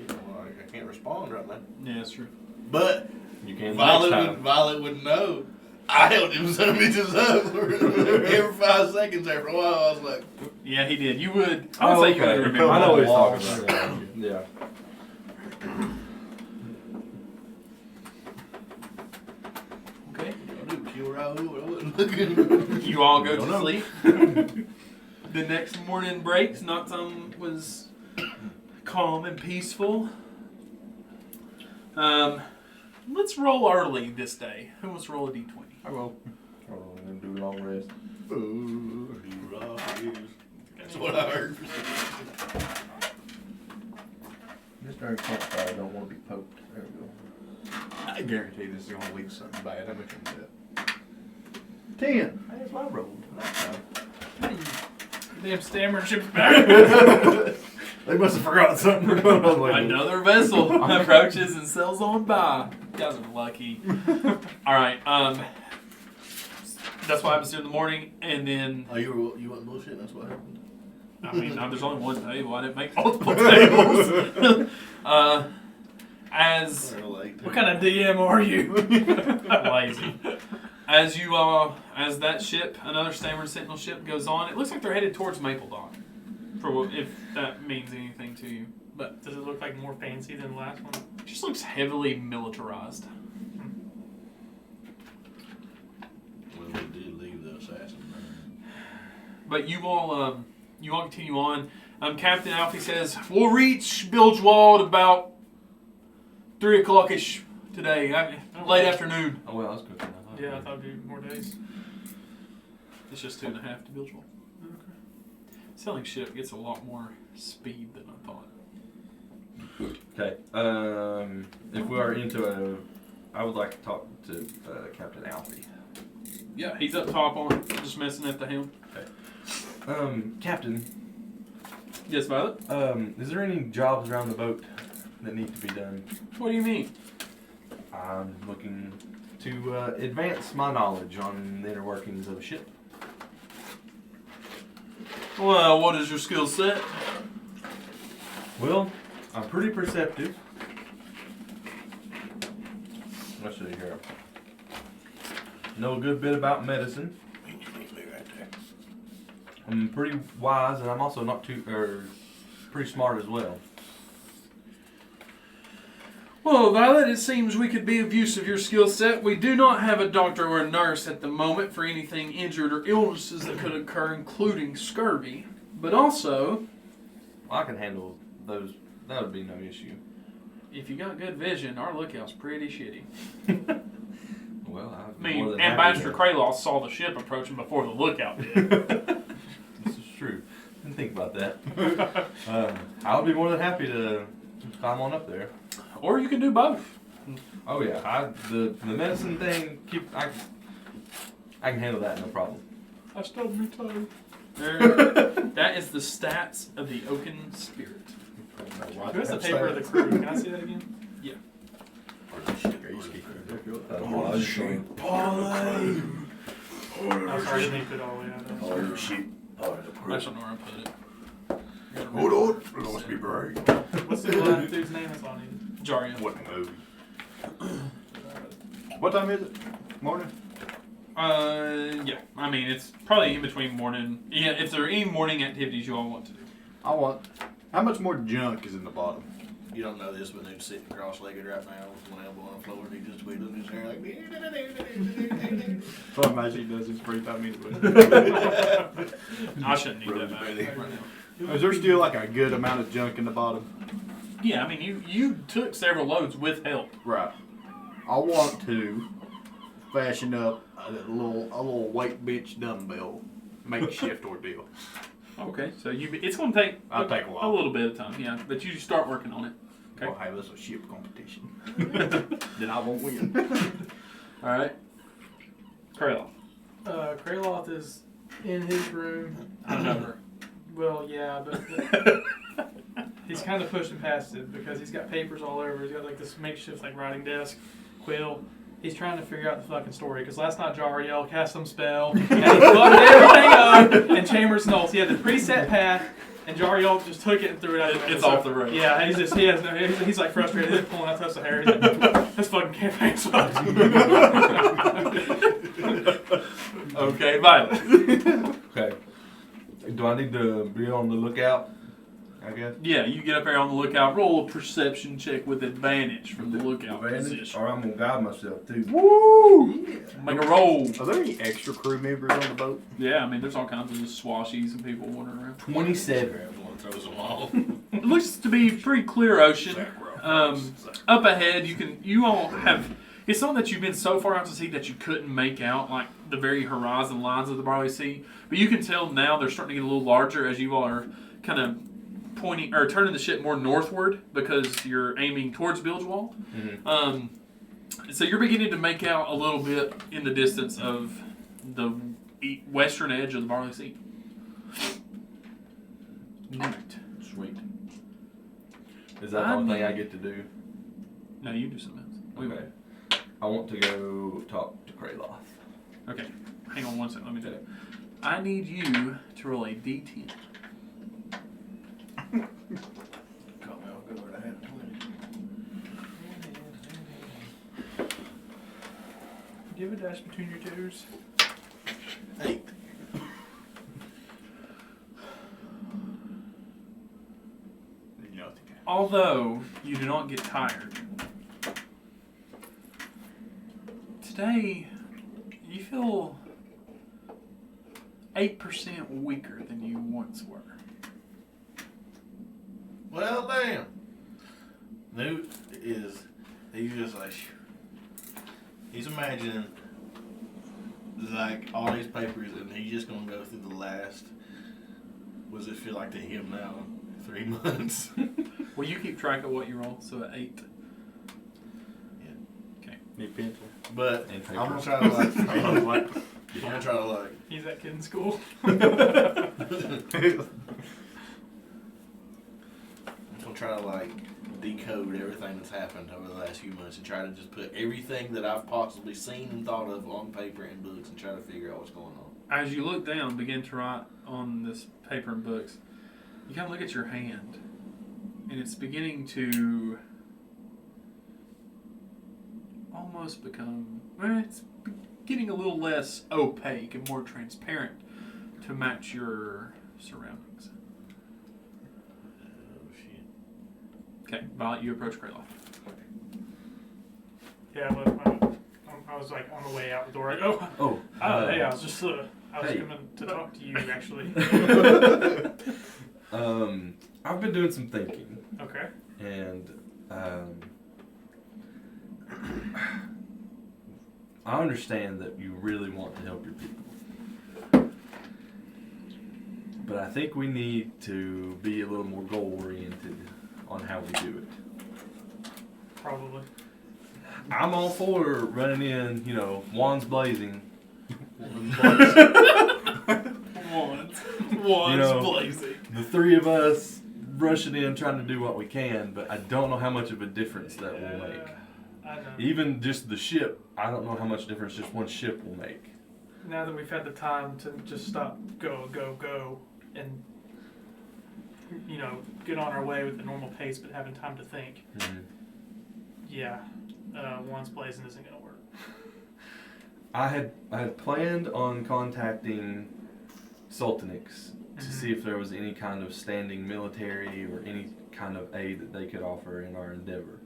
Yeah, well, I can't respond right now. Yeah, that's true. But You can Violet would know. I held him some bitches up every 5 seconds after a while. I was like, Yeah, he did. You would. I would say you would remember. I know what he's Wall. talking about. Yeah. Okay. I'll do kill Raul. know. I wasn't looking. You all go Don't to know. sleep. The next morning breaks. Noctum was calm and peaceful. Let's roll early this day. Who wants to roll a d20? I will. Oh, and do a long rest. Ooh. That's what I heard. Mr. Campfire don't want to be poked. There we go. I guarantee this is gonna lead to something bad. How much is that? 10. That's what I rolled. Damn stammer ship's back. They must have forgotten something. Another vessel approaches and sails on by. You guys are lucky. All right. That's what happens in the morning, and then Oh, you wasn't bullshit. That's what happened. I mean, there's only one table. I didn't make multiple tables. As What kind of DM are you? lazy. As that ship, another Stammer Sentinel ship goes on, it looks like they're headed towards Maple Dock. If that means anything to you. But does it look like more fancy than the last one? It just looks heavily militarized. Well, we did leave the assassin there. But you all continue on. Captain Alfie says, we'll reach Bilgewald about 3 o'clock-ish today, late afternoon. Oh, well, that's good. Yeah, I thought it'd be more days. It's just 2.5 to Bilgewald. Okay. Selling ship gets a lot more speed than I thought. Okay. If we are into I would like to talk to Captain Alfie. Yeah, he's up top on just messing at the helm. Captain, Yes, Violet? is there any jobs around the boat that need to be done? What do you mean? I'm looking to advance my knowledge on the inner workings of a ship. Well, what is your skill set? Well, I'm pretty perceptive. Let's see here. Know a good bit about medicine. I'm pretty wise, and I'm also not pretty smart as well. Well, Violet, it seems we could be of use of your skill set. We do not have a doctor or a nurse at the moment for anything injured or illnesses that could occur, including scurvy. But also, I can handle those. That would be no issue. if you got good vision, our lookout's pretty shitty. Well, I mean, Ambassador Craeloth saw the ship approaching before the lookout did. This is true. Didn't think about that. I would be more than happy to climb on up there. Or you can do both. Oh yeah, the medicine thing. I can handle that, no problem. I stubbed my toe. That is the stats of the Oaken Spirit. Who's the paper of the crew? Can I see that again? Yeah. I'm sorry, I didn't put it all the way out there. Oh, shit. I just don't know where I put it. Hold on. Let's be brave. What's the one dude's name that's on it? Jaria. What movie? What time is it? Morning? Yeah. I mean, it's probably in between morning. Yeah, if there are any morning activities you all want to do. I want. How much more junk is in the bottom? You don't know this, but dude's sitting cross-legged right now with one elbow on the floor and he just twiddling his hair like. So I imagine he does his free time anyway. I shouldn't need that back right now. Is there still like a good amount of junk in the bottom? Yeah, I mean, you took several loads with help. Right. I want to fashion up a little weight bench dumbbell makeshift ordeal. Okay, so it's going to take I'll take a while. a little bit of time, yeah, but you start working on it. Okay. Well, hey, this is a ship competition. Then I won't win. All right. Craeloth. Craeloth is in his room. Another. Well, yeah, but he's kind of pushing past it because he's got papers all over. He's got like this makeshift like writing desk, quill. He's trying to figure out the fucking story because last night Jariel cast some spell and he fucked everything up. And Chambers knows he had the preset path, and Jariel just took it and threw it out. It's off the road. Yeah, he's like frustrated. He's pulling out tufts of hair. He's like, this fucking campaign's fucked. Okay, Violet. Okay. Do I need to be on the lookout I guess. Yeah, you get up there on the lookout. Roll a perception check with advantage from the lookout position. Or I'm gonna guide myself too. Woo! Make a roll. Are there any extra crew members on the boat? Yeah, I mean, there's all kinds of just swashies and people wandering around. 27. Grabs one, throws them all. It looks to be pretty clear ocean. Up ahead, you all have. It's something that you've been so far out to sea that you couldn't make out, like the very horizon lines of the Barley Sea. But you can tell now they're starting to get a little larger as you all are kind of pointing or turning the ship more northward because you're aiming towards Bilgewall. Mm-hmm. So you're beginning to make out a little bit in the distance of the western edge of the Barley Sea. Neat. Sweet. Is that the only thing I get to do? No, you do something else. Okay. I want to go talk to Craeloth. Okay. Hang on one second. Let me tell you. I need you to roll a D10. I'll go where I had 20. Give a dash between your toes. 8. Although you do not get tired, today you feel 8% weaker than you once were. Well, damn. Newt he's just like, he's imagining like all these papers and he's just going to go through the last, what does it feel like to him now? 3 months. Well, you keep track of what you roll, so at 8. Yeah. Okay. Need pencil. But And I'm going papers. to try to like, I'm going to try to like, He's that kid in school. I'm going to try to like decode everything that's happened over the last few months and try to just put everything that I've possibly seen and thought of on paper and books and try to figure out what's going on. As you look down, begin to write on this paper and books, you kind of look at your hand, and it's beginning to almost become, it's getting a little less opaque and more transparent to match your surroundings. Oh, shit. Okay, Violet, you approach Craeloth. Yeah, but I was like on the way out the door. Like, hey, I was just I was hey. coming to talk to you actually. I've been doing some thinking, Okay. and I understand that you really want to help your people, but I think we need to be a little more goal-oriented on how we do it. Probably. I'm all for running in, wands blazing. Wands blazing. The three of us rushing in trying to do what we can, but I don't know how much of a difference that will make. I know. Even just the ship, I don't know how much difference just one ship will make. Now that we've had the time to just stop, go, and get on our way with the normal pace, but having time to think. Mm-hmm. Yeah, wands blazing isn't gonna work. I had planned on contacting Sultanix to see if there was any kind of standing military or any kind of aid that they could offer in our endeavor.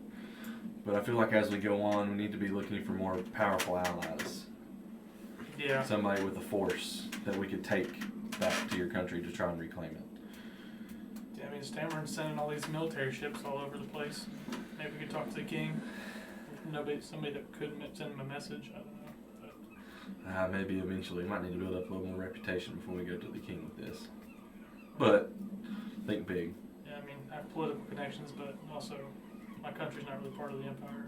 But I feel like as we go on, we need to be looking for more powerful allies. Yeah. Somebody with a force that we could take back to your country to try and reclaim it. Yeah, I mean, Stammeron's sending all these military ships all over the place. Maybe we could talk to the king. Somebody that could send him a message. I don't know. Maybe eventually. We might need to build up a little more reputation before we go to the king with this. But think big. Yeah, I mean, I have political connections, but also my country's not really part of the empire.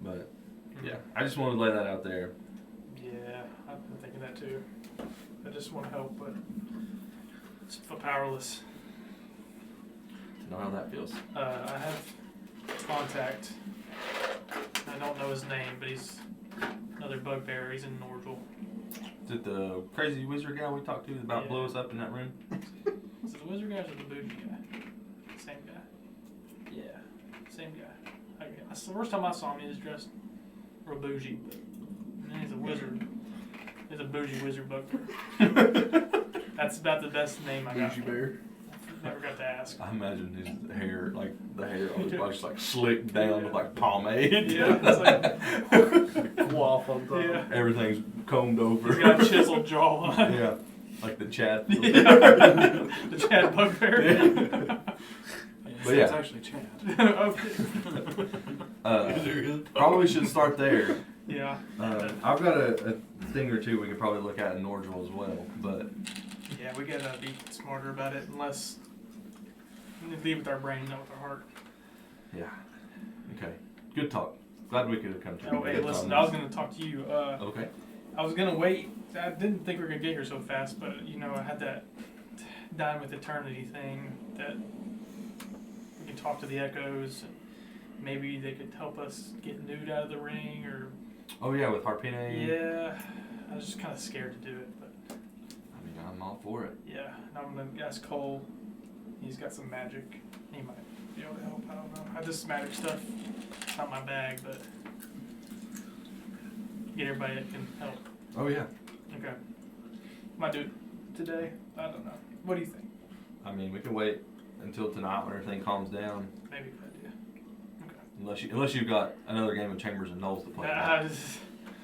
But yeah, I just wanted to lay that out there. Yeah, I've been thinking that too. I just want to help, but it's powerless. To know how that feels. I have contact. I don't know his name, but he's another bugbear. He's in Norgel. Is it the crazy wizard guy we talked to about Yeah. blew us up in that room? Is it the wizard guy or the bougie guy? Same guy. Yeah, same guy. That's the first time I saw him. He was dressed real bougie, but and then he's a wizard. He's a bougie wizard bugbear. That's about the best name I got. Bougie bear. Never got to ask. I imagine his hair, like the hair on his body, just like slicked down with like pomade. Yeah, it's like Quaff on top. yeah. Everything's combed over. He's got a chiseled jawline. Yeah, like the Chad. The Chad bugbear. But yeah. It's actually Chad. Okay. Probably should start there. Yeah. I've got a thing or two we could probably look at in Nordrel as well, but Yeah, we gotta be smarter about it, unless we leave with our brain, not with our heart. yeah. Okay. Good talk. Glad we could have come to Oh, a hey, good listen, time. I was gonna talk to you. Okay. I was gonna wait. I didn't think we were gonna get here so fast, but you know, I had that Dine with Eternity thing that we can talk to the echoes. And maybe they could help us get Newt out of the ring, or Oh yeah, with Harpine. yeah. I was just kind of scared to do it, but I mean, I'm all for it. yeah. And I'm gonna ask Cole. He's got some magic. He might be able to help. I don't know. This magic stuff, it's not my bag, but get everybody that can help. Oh yeah. Okay. Might do it today. I don't know. What do you think? I mean, we can wait until tonight when everything calms down. Maybe a good idea. Unless you've got another game of Chambers and Knolls to play. Okay.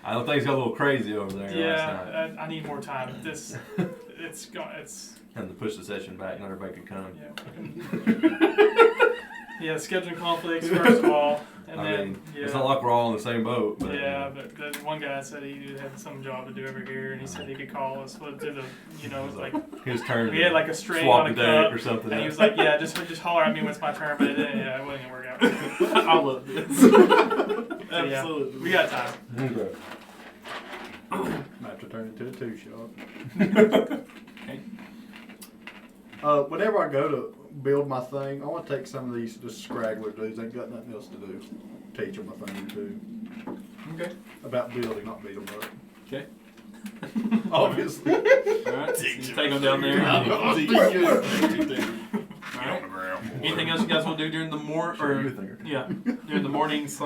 I don't think it's got a little crazy over there last night. Yeah, I need more time. It's it's And to push the session back, not everybody could come. yeah. Scheduling conflicts first of all, and I then mean, yeah. it's not like we're all in the same boat. But, Yeah, but the one guy said he had some job to do over here, and he said he could call us to the, you know, like his turn. we had like a string swap on a the deck cup, or something. and he was like, "Yeah, just holler at me when it's my turn," but it wasn't gonna work out. I love this. So, Absolutely. yeah, we got time. Okay. Might have to turn it to a 2-shot. Okay. Whenever I go to build my thing, I want to take some of these just scraggler dudes. Ain't got nothing else to do. Teach them a thing or two Okay. about building, not beat them up. Okay. Obviously. Alright. Take them down there. Alright. Anything else you guys want to do during the during the morning /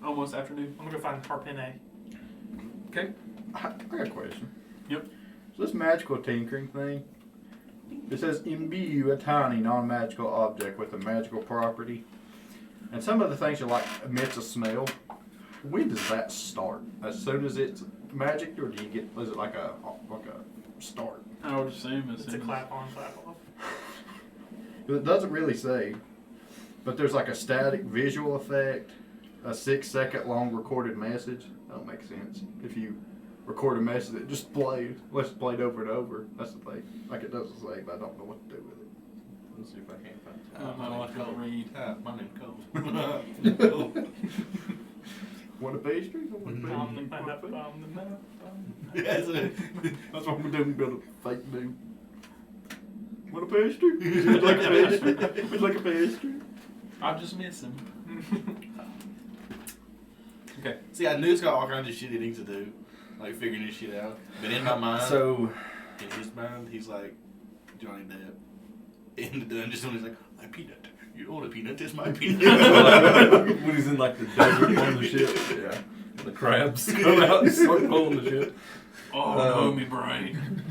almost afternoon? I'm gonna go find Harpine. Okay. I got a question. Yep. So this magical tinkering thing, it says imbue a tiny non-magical object with a magical property. And some of the things are like emits a smell. When does that start? As soon as it's magic, or do you get, is it like a start? I would assume It's a clap on, clap off. It doesn't really say, but there's like a static visual effect, a 6-second long recorded message. That don't make sense. If you record a message that just plays, let's play it over and over. That's the thing. Like it doesn't say, but I don't know what to do with it. Let's see if I can find I don't know what to read. My name's Cole. Want a pastry? That's what we're doing. Build a fake dude. Want a pastry? Would you like a pastry? Would you like a pastry? I'm just missing. Okay. See, I knew it's got all kinds of shit he needs to do, like figuring this shit out. But in my mind, So, in his mind, he's like Johnny Depp. In the dungeon, when he's like, "My peanut, you know what a peanut is? My peanut." when he's in like the desert on the ship, yeah, the crabs come out and start pulling the ship. Oh no, me brain.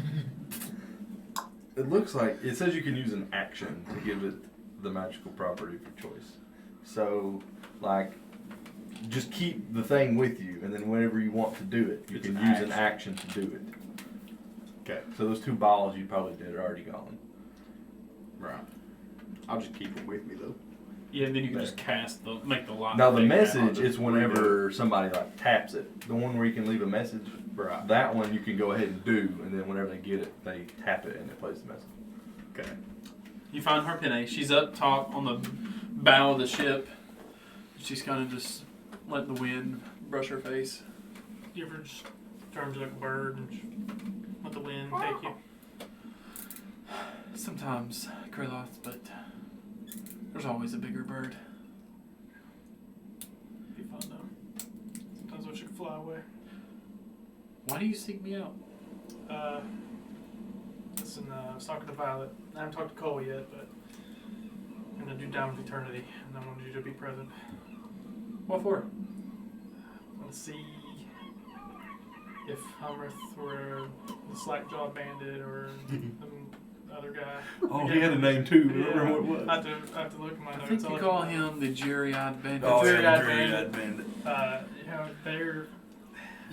It looks like it says you can use an action to give it the magical property for choice. So, like, just keep the thing with you, and then whenever you want to do it, you It's can an use an action to do it. Okay. So those 2 balls you probably did are already gone. Right. I'll just keep them with me though. Yeah, and then you can just make the light. Now the thing message out. is whenever somebody like taps it. The one where you can leave a message. Right. That one you can go ahead and do, and then whenever they get it, they tap it and it plays the message. Okay. You find Harpine. She's up top on the bow of the ship. She's kind of just letting the wind brush her face. You ever just turn into like a bird and just let the wind take you? Sometimes, Craeloth, but there's always a bigger bird. Be fun though. Sometimes I wish I could fly away. Why do you seek me out? Listen, I was talking to Violet. I haven't talked to Cole yet, but I'm gonna do Down with Eternity, and I wanted you to be present. What for? Let's see if Humrith were the Slackjaw Bandit or the other guy. Oh, he had a name too. Remember what it was? I have to look at my I notes. think I'll you let call know. him the Jury-Eyed Bandit. Oh, yeah, Jury-Eyed the Jury-Eyed Bandit. You know, they're.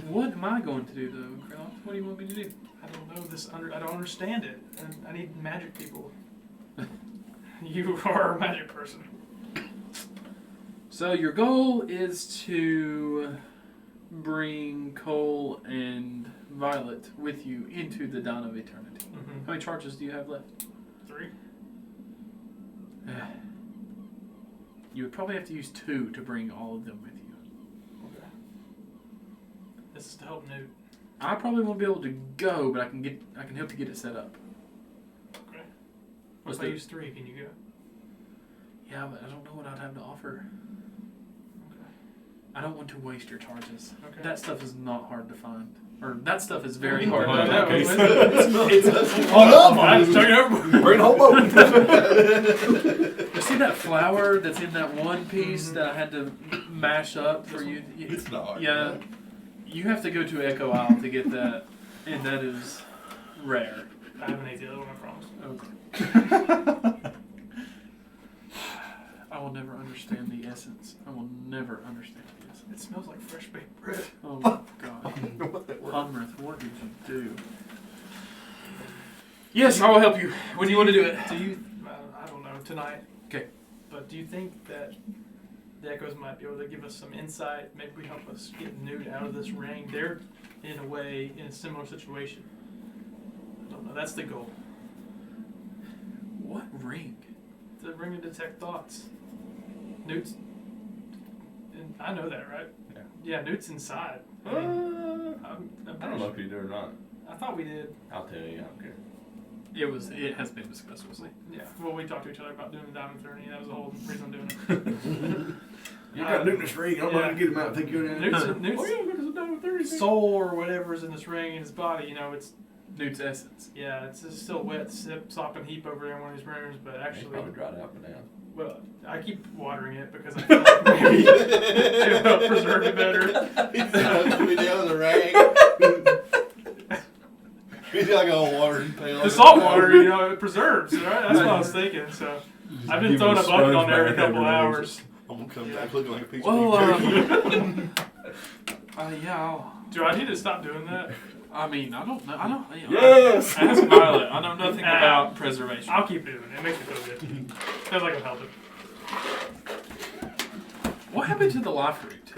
What am I going to do, though, Craeloth? What do you want me to do? I don't know this. I don't understand it. I need magic people. You are a magic person. So your goal is to bring Cole and Violet with you into the dawn of eternity. Mm-hmm. How many charges do you have left? 3. You would probably have to use 2 to bring all of them with you. Okay. This is to help Newt. I probably won't be able to go, but I can help you get it set up. Okay. What's If I the- use 3, can you go? Yeah, but I don't know what I'd have to offer. Okay. I don't want to waste your charges. Okay. That stuff is not hard to find. Or that stuff is very Oh, hard no, to no, find. it's Oh, I just took it over. Bring home open. You see that flower that's in that one piece that I had to mash up for you? It's not hard. Yeah. You have to go to Echo Isle to get that, and that is rare. I haven't ate the other one, I promise. Okay. I will never understand the essence. I will never understand the essence. It smells like fresh baked bread. Oh my god. What that word? Humrith, what did you do? Yes, I will help you. When do you want to do it? Do you? I don't know tonight. Okay. But do you think that the Echoes might be able to give us some insight? Maybe help us get Newt out of this ring. They're in a way in a similar situation. I don't know. That's the goal. What ring? The ring to detect thoughts. Newt's. And I know that, right? Yeah. Yeah, Newt's inside. I I don't don't know if you do or not. I thought we did. I'll tell you. I don't care. It has been discussed, we'll see. Yeah. Well, we talked to each other about doing the Diamond 30. That was the whole reason I'm doing it. You got Newt in this ring. I'm not gonna get him out. I think you're in Newt's Oh yeah, because of Diamond 30. soul or whatever's in this ring in his body, you know, it's Newt's essence. yeah, it's just still wet, sopping heap over there in one of these rooms. But It's actually, probably dried out by now. well, I keep watering it because I feel like maybe it'll preserve it better. We down in the rain. We do like a watering pail. The salt water, you know, it preserves, right? That's what I was thinking. So I've been give throwing it a a bucket sponge on there every bath couple every day. hours. I'm gonna come back looking like a piece Well, of beef jerky. yeah, Do I need to stop doing that? I mean, I don't know. I don't. Yes! Ask Violet. I know nothing about preservation. I'll keep doing it. It makes me feel good. Feels like I'm helping. What happened to the life root?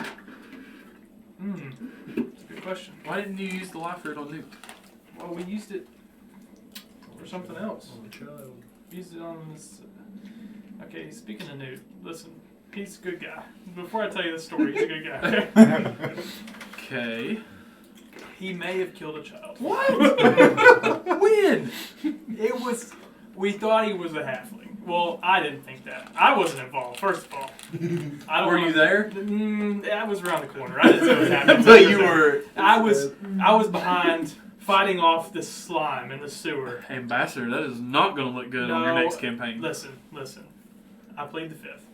That's a good question. Why didn't you use the life root on Newt? Well, we used it for something else. We used it on this. Okay, speaking of Newt, listen, he's a good guy. Before I tell you the story, he's a good guy. Okay. He may have killed a child. What? When? It was. We thought he was a halfling. Well, I didn't think that. I wasn't involved, first of all. I don't Were know- you there? I was around the corner. I didn't see what happened. But you were I was behind fighting off this slime in the sewer. ambassador. That is not going to look good on your No, next campaign. Listen. I plead the fifth.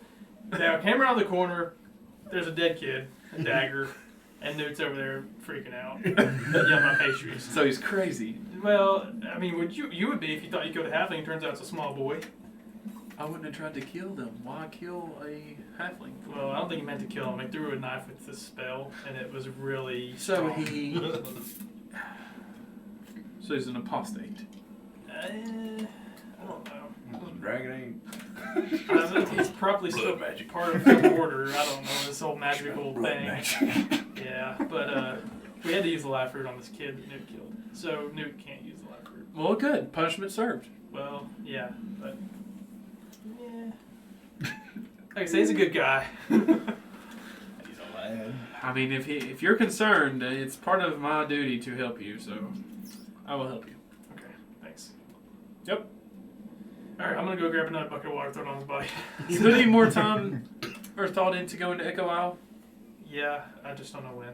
Now, I came around the corner. There's a dead kid, a dagger, and Newt's over there freaking out, yelling about pastries. So he's crazy. Well, I mean, you would be if you thought you killed a halfling. Turns out it's a small boy. I wouldn't have tried to kill them. Why kill a halfling? Well, I don't think he meant to kill him. He threw a knife with the spell, and it was really So strong. So he's an apostate. I don't know. Dragon ain't. I think he's probably still part of the order. I don't know, this whole magical thing. Yeah, but we had to use the life root on this kid that Newt killed. So Newt can't use the life root. Well, good. Punishment served. Well, yeah, but yeah. Like I say, he's a good guy. He's a lad. I mean, if you're concerned, it's part of my duty to help you. So I will help you. Okay, thanks. Yep. All right, I'm gonna go grab another bucket of water, throw it on his body. You put any more time or thought into going to Echo Isle? Yeah, I just don't know when.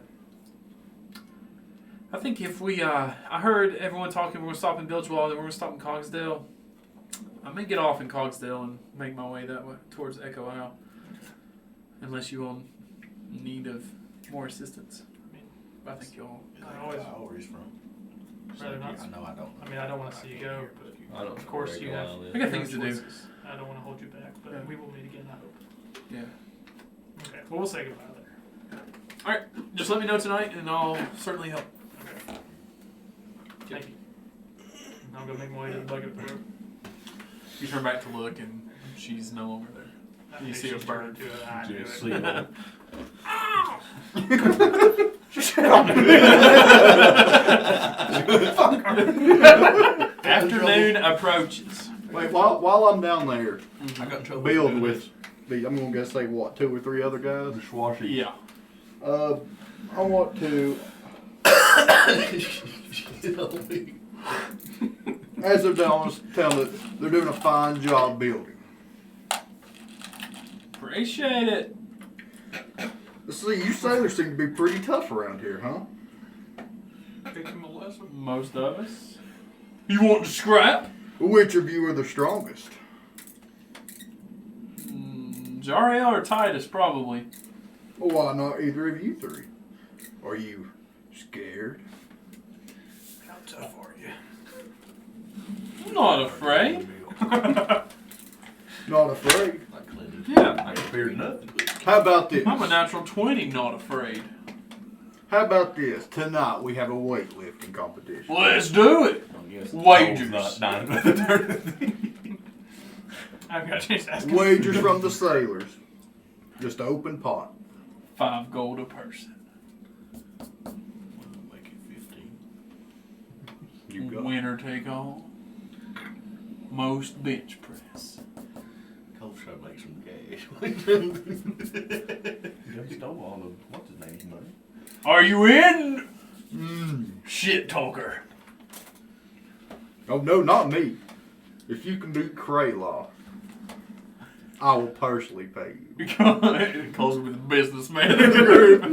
I think if we, I heard everyone talking, we're going to stop in Bilgewall, then we're going to stop in Cogsdale. I may get off in Cogsdale and make my way that way towards Echo Isle. Unless you all need of more assistance. I mean, I think you'll. Is I that always- where he's from? Rather not. I know I don't. I mean, I don't want to see you go, but I don't of course you have. I got things to do. choices. I don't want to hold you back, but Yeah. we will meet again, I hope. Yeah. Okay, well, we'll say goodbye there. All right. Just let me know tonight, and I'll certainly help. Okay. Thank you. I'll go make my way to the bucket for her. You turn back to look, and she's no longer there. I You think see a she's bird. turned to it. I do Just it. sleep on. Afternoon approaches. Wait, while I'm down there, I got in trouble. building with I'm going to say what, 2 or 3 other guys. Dishwasher. Yeah. I want to, as they're down, tell them that they're doing a fine job building. Appreciate it. See, you sailors seem to be pretty tough around here, huh? Teach him a lesson. Most of us. You want to scrap? Which of you are the strongest? Jariel or Titus, probably. Well, why not either of you 3? Are you scared? How tough are you? I'm not afraid. Not afraid? Like Clinton. Yeah. I ain't feared nothing. How about this? I'm a natural 20, not afraid. How about this? Tonight we have a weightlifting competition. Let's do it. I guess Wagers. Cole's not dying with the dirt. I've got to change that. Wagers from the sailors. Just open pot. 5 gold a person. Make it 15. You got it. Winner take all. Most bench press. Cole's trying to make some cash. You stole all of what's his name's money. Are you in? Mm. Shit talker. Oh no, not me. If you can beat Craeloth, I will personally pay you. Cole's with the businessman in the group.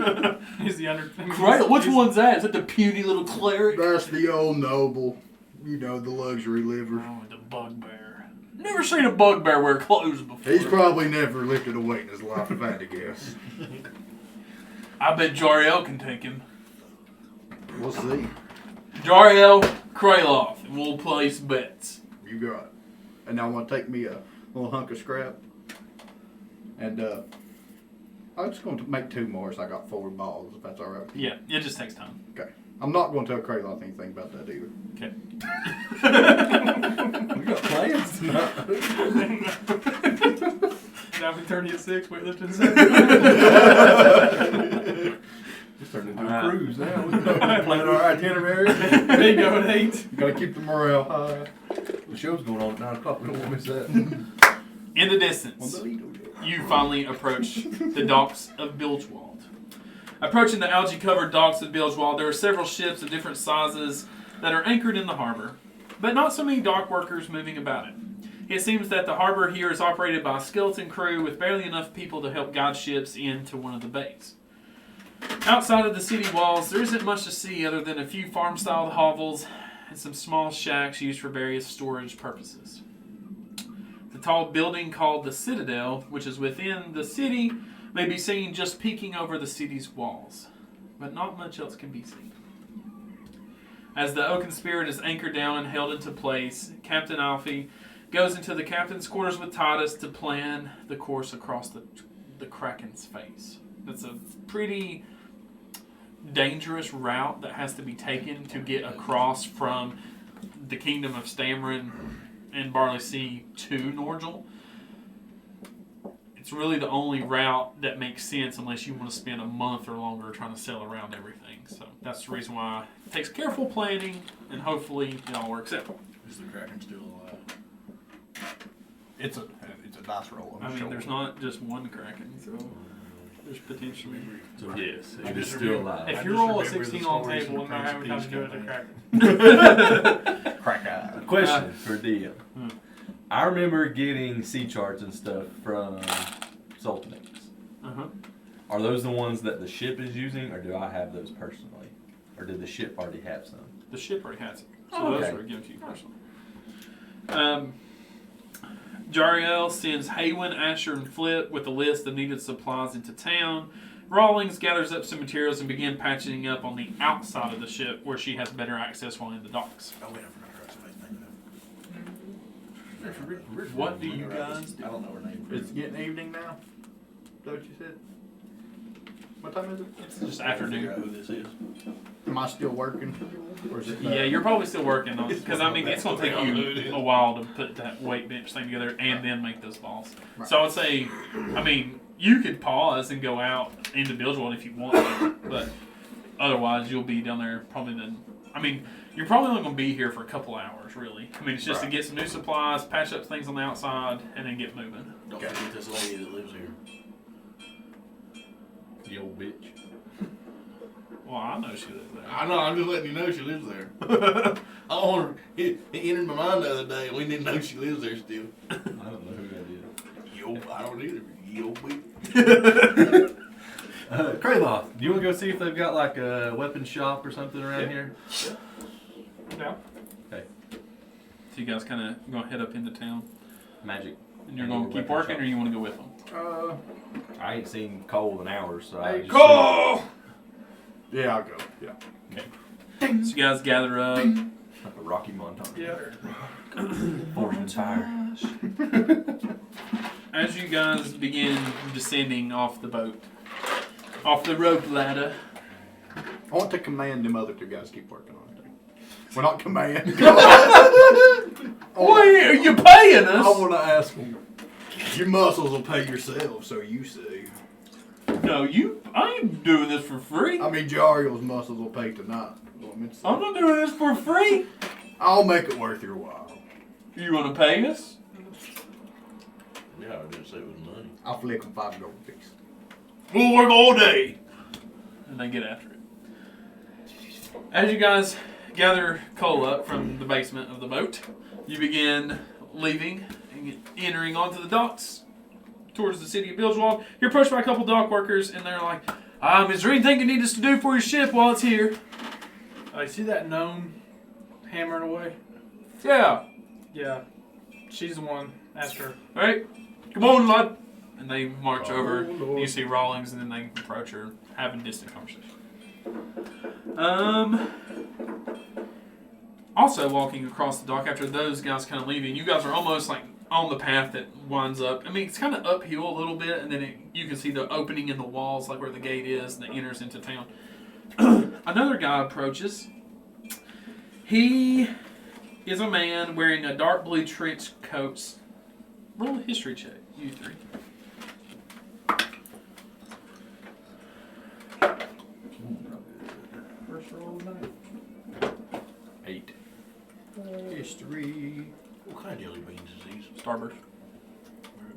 He's the under. Great. Which one's that? Is that the puny little cleric? That's the old noble. You know, the luxury liver. Oh, the bugbear. Never seen a bugbear wear clothes before. He's probably never lifted a weight in his life, if I had to guess. I bet Jariel can take him. We'll see. Jariel, Craeloth, and we'll place bets. You got it. And now I want to take me a little hunk of scrap. And I'm just going to make 2 more, so I got 4 balls, if that's all right. Yeah, it just takes time. Okay. I'm not going to tell Craeloth anything about that either. Okay. We got plans tonight. Now we 30 at 6, weightlifting 7. Just turned into a cruise now. We're planning our itinerary. Bingo at 8. Got to keep the morale high. The show's going on at 9 o'clock. We don't want to miss that. In the distance, you finally approach the docks of Bilgewald. Approaching the algae-covered docks of Bilgewald, there are several ships of different sizes that are anchored in the harbor, but not so many dock workers moving about it. It seems that the harbor here is operated by a skeleton crew with barely enough people to help guide ships into one of the bays. Outside of the city walls, there isn't much to see other than a few farm-style hovels and some small shacks used for various storage purposes. The tall building called the Citadel, which is within the city, may be seen just peeking over the city's walls, but not much else can be seen. As the Oaken Spirit is anchored down and held into place, Captain Alfie goes into the captain's quarters with Titus to plan the course across the Kraken's face. That's a pretty dangerous route that has to be taken to get across from the kingdom of Stamrin and Barley Sea to Norgel. It's really the only route that makes sense unless you want to spend a month or longer trying to sail around everything. So that's the reason why it takes careful planning, and hopefully it all works out. Is the Kraken still alive? It's a dice roll. I mean, there's not just one Kraken, so there's potentially... So yes, I it is just still remember- alive. If I you just roll a remember the 16 on stories table, from no matter how many times Prince you do it, Peace the Kraken. Crack eye. Question for DM. I remember getting sea charts and stuff from Sultanates. Uh-huh. Are those the ones that the ship is using, or do I have those personally? Or did the ship already have some? The ship already has it, so Oh, okay. those were given to you personally. Jariel sends Haywin, Asher, and Flip with a list of needed supplies into town. Rawlings gathers up some materials and begin patching up on the outside of the ship where she has better access while in the docks. Oh, wait, I forgot her actual name. What do you guys do? I don't know her name. It's getting evening now. Is that what you said? What time is it? It's just Figure out afternoon. who this is. Am I still working? Or is it Yeah, you're probably still working on it because I mean it's going to take you a while to put that weight bench thing together and then make those balls. Right. So I would say, I mean, you could pause and go out into Bilgewater if you want to, but otherwise you'll be down there probably then. I mean, you're probably only going to be here for a couple hours, really. I mean, it's just to get some new supplies, patch up things on the outside, and then get moving. Don't forget this lady that lives here. You old bitch. Well, I know she lives there. I know, I'm just letting you know she lives there. I don't want her, it entered my mind the other day, and we didn't know she lives there still. I don't know who that is. I don't either. You old bitch. Craeloth, do you want to go see if they've got like a weapon shop or something around here? Yeah. Okay. So you guys kind of going to head up into town, Magic. and you're going to keep working, or you want to go with them? I ain't seen Cole in hours, so I Hey, just Cole! Yeah, I'll go. Yeah. So you guys gather up. like a Rocky montage. Yeah. Forging and fire. As you guys begin descending off the boat, off the rope ladder, I want to command them other two guys to keep working on it. Well, not command. what are you paying I us? want to ask them. Your muscles will pay yourselves, so you say. No, I ain't doing this for free. I mean, Jariel's muscles will pay tonight. I'm not doing this for free. I'll make it worth your while. You want to pay us? Yeah, I didn't say it was money. I'll flick them $5 apiece. We'll work all day. And they get after it. As you guys gather coal up from the basement of the boat, you begin leaving and entering onto the docks towards the city of Bilgewater. You're approached by a couple dock workers, and they're like, is there anything you need us to do for your ship while it's here? You see that gnome hammering away? Yeah. Yeah. She's the one. Ask her. All right. Come on, lad. And they march Oh, over. Lord. You see Rawlings, and then they approach her, having distant conversation. Also walking across the dock after those guys kind of leaving, you guys are almost like on the path that winds up. I mean, it's kind of uphill a little bit, and then you can see the opening in the walls, like where the gate is, that enters into town. Another guy approaches. He is a man wearing a dark blue trench coat. Roll a history check, you three. First roll of the night. 8. History. What kind of jelly beans is these? Starburst.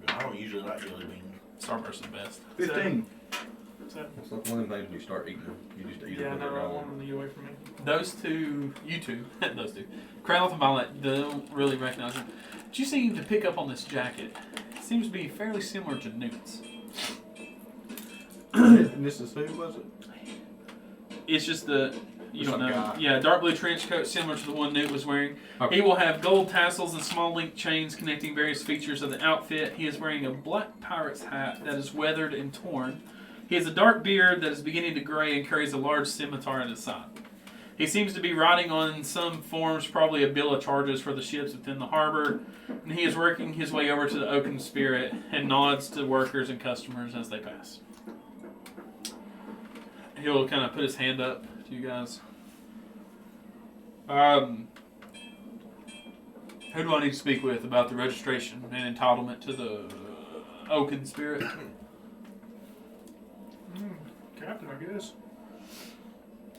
I don't usually like jelly beans. Starburst is the best. 15. It's like one of the things when you start eating them. You just eat Yeah, them. no, I want them to get away from me. Those two, you two, those two, Craeloth and Violet, don't really recognize him. But you seem to pick up on this jacket. It seems to be fairly similar to Newt's. And this is who was it? It's just you don't Some know. guy. Yeah, dark blue trench coat similar to the one Newt was wearing. Okay. He will have gold tassels and small link chains connecting various features of the outfit. He is wearing a black pirate's hat that is weathered and torn. He has a dark beard that is beginning to gray and carries a large scimitar at his side. He seems to be riding on some forms, probably a bill of charges for the ships within the harbor, and he is working his way over to the Oaken Spirit and nods to workers and customers as they pass. He'll kind of put his hand up to you guys. Who do I need to speak with about the registration and entitlement to the Oaken Spirit? Captain, I guess.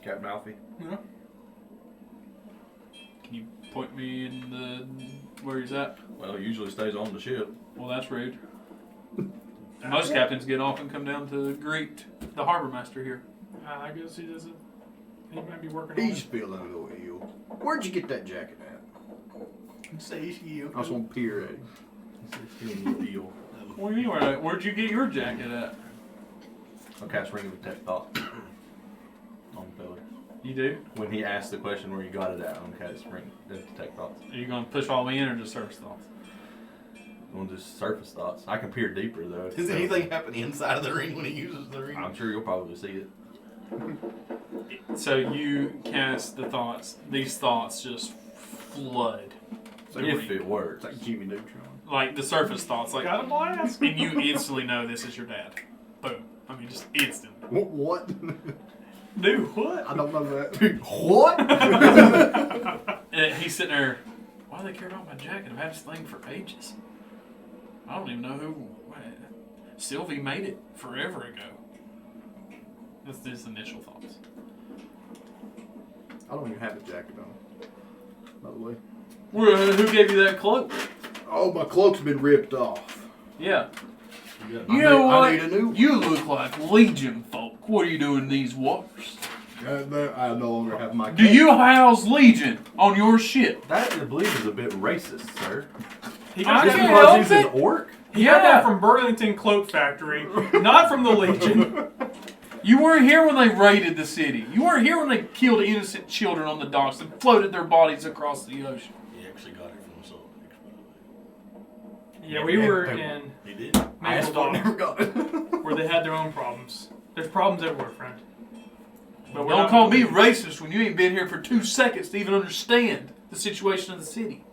Captain Alfie. Yeah. Can you point me in where he's at? Well, he usually stays on the ship. Well, that's rude. Most captains get off and come down to greet the harbor master here. I guess he doesn't. He might be working on He's it. feeling a little ill. Where'd you get that jacket at? Say you. I just want to peer at him. He's feeling a deal. What do you mean? Where'd you get your jacket at? I'll cast Ring of Detect Thought on the fella. You do? When he asks the question where you got it at, I'm cast Ring of Detect Thoughts. Are you going to push all the way in or just surface thoughts? on just surface thoughts. I can peer deeper though. Does anything happen inside of the ring when he uses the ring? I'm sure you'll probably see it. So you cast the thoughts. These thoughts just flood. the If ring. it works. It's like Jimmy Neutron. Like the surface thoughts, like, Got a blast. and you instantly know this is your dad. Boom. I mean, just instantly. What? Dude, what? I don't know that. What? And he's sitting there. Why do they care about my jacket? I've had this thing for ages. I don't even know who. Sylvie made it forever ago. That's his initial thoughts. I don't even have a jacket on. By the way. Who gave you that cloak? Oh, my cloak's been ripped off. Yeah. You You know what? I need a new one. You look like Legion folk. What are you doing in these waters? I no longer have my Do you house Legion on your ship? That, I believe, is a bit racist, sir. He I got Just that can't from, because help he's it. an orc? he got that from Burlington Cloak Factory, not from the Legion. You weren't here when they raided the city. You weren't here when they killed innocent children on the docks and floated their bodies across the ocean. He actually got it from Salt Lake. Yeah, we were in He did. I asked Maple for it, never Dock, got it. where they had their own problems. There's problems everywhere, friend. But we're Don't not call me gonna- racist when you ain't been here for 2 seconds to even understand the situation of the city.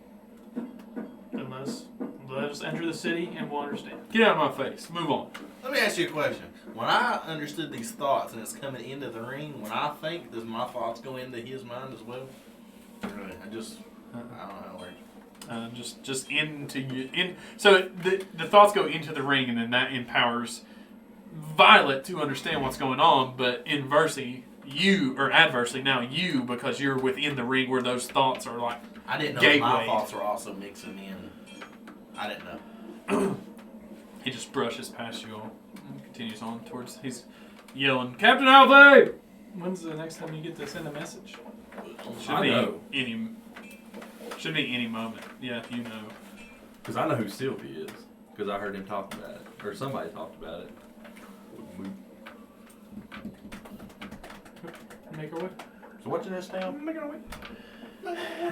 Unless let us enter the city and we'll understand. Get out of my face. Move on. Let me ask you a question. When I understood these thoughts and it's coming into the ring, when I think, does my thoughts go into his mind as well? Really? I don't know how it works. Just into you. So the thoughts go into the ring, and then that empowers Violet to understand what's going on. But inversely, adversely now you, because you're within the ring where those thoughts are like. I didn't know if my Gateway. thoughts were also mixing in. I didn't know. He just brushes past you all and continues on towards. He's yelling, "Captain Alvey!" When's the next time you get to send a message? Should I be know. any moment. Yeah, you know. Because I know who Sylvie is. Because I heard him talk about it. Or somebody talked about it. Make our way. So what's in this town? Make our way.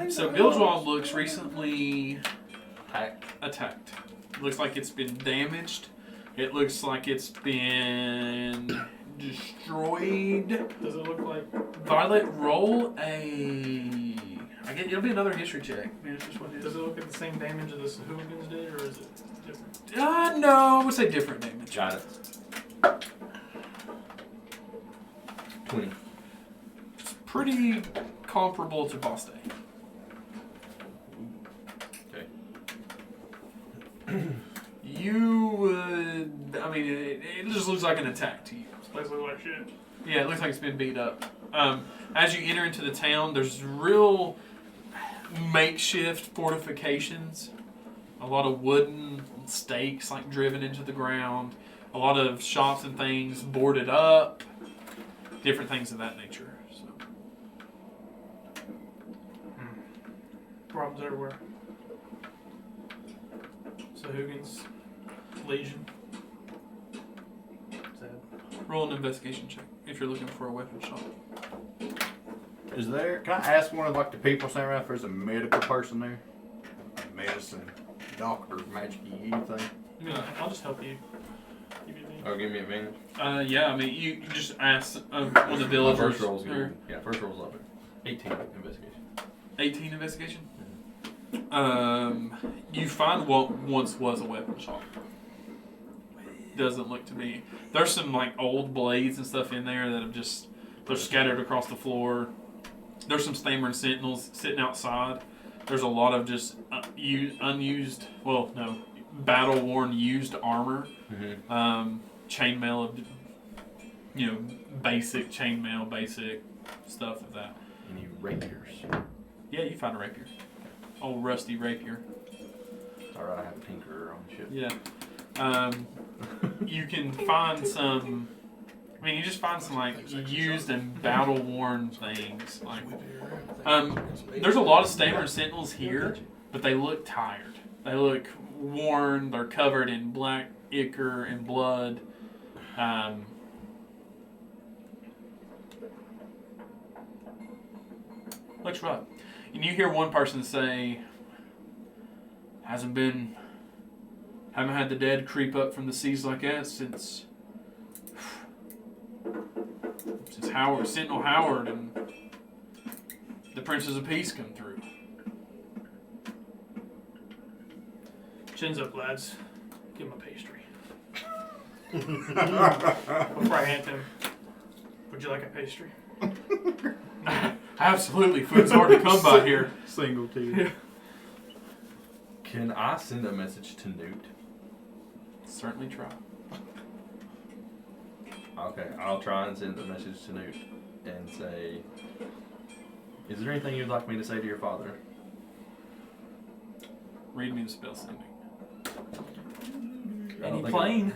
So Bilgewater looks recently attacked. Looks like it's been damaged. It looks like it's been destroyed. Does it look like? Violet, roll a. I guess it'll be another history check. I mean, it's just what it is. Does it look at the same damage as the hooligans did, or is it different? No, I would say different damage. Got it. 20. Pretty comparable to Boss Day. Okay. You would. I mean, it just looks like an attack to you. This place looks like shit. Yeah, it looks like it's been beat up. As you enter into the town, there's real makeshift fortifications. A lot of wooden stakes like driven into the ground. A lot of shops and things boarded up. Different things of that nature. So. Problems everywhere. So Hoogan's Legion. Sad. Roll an investigation check if you're looking for a weapon shop. Is there? Can I ask one of like the people standing around if there's a medical person there? A medicine, doctor, magic, anything? Yeah, I'll just help you. Give you the- Oh, give me advantage. Yeah, I mean, you just ask one of the My villagers. first roll's or good. Yeah, first roll's up. 18 investigation. 18 investigation. You find what once was a weapon shop. Doesn't look to be. There's some like old blades and stuff in there that have just they're scattered across the floor. There's some stammering sentinels sitting outside. There's a lot of just unused, well, no, battle worn used armor. Mm-hmm. Chainmail of, basic chainmail, basic stuff of that. Any rapiers? Yeah, you find a rapier. Old rusty rapier. It's alright, I have a tinkerer on the ship. Yeah. You can find some. I mean, you just find some like used and battle worn things. Like, there's a lot of stammering sentinels here, but they look tired. They look worn. They're covered in black ichor and blood. Looks rough. And you hear one person say, hasn't been Haven't had the dead creep up from the seas like that since Howard, Sentinel Howard, and the Princes of Peace come through. Chins up, lads. Give him a pastry. Before I hand him, would you like a pastry? Absolutely, food's hard to come by here. Single T. Yeah. Can I send a message to Newt? Certainly try. Okay, I'll try and send a message to Newt and say, is there anything you'd like me to say to your father? Read me the spell sending. Any plane?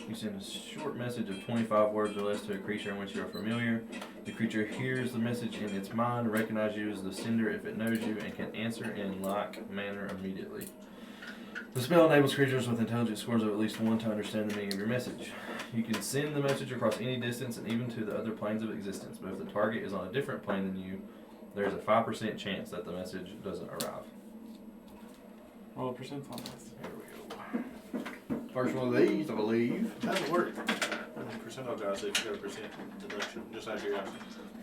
You send a short message of 25 words or less to a creature in which you are familiar. The creature hears the message in its mind, recognizes you as the sender if it knows you, and can answer in like manner immediately. The spell enables creatures with intelligence scores of at least 1 to understand the meaning of your message. You can send the message across any distance and even to the other planes of existence, but if the target is on a different plane than you, there is a 5% chance that the message doesn't arrive. Roll a percentile. Here we go. First one of these, I believe. How does it work? Percentile guys, if you got a percent deduction, just out of curiosity.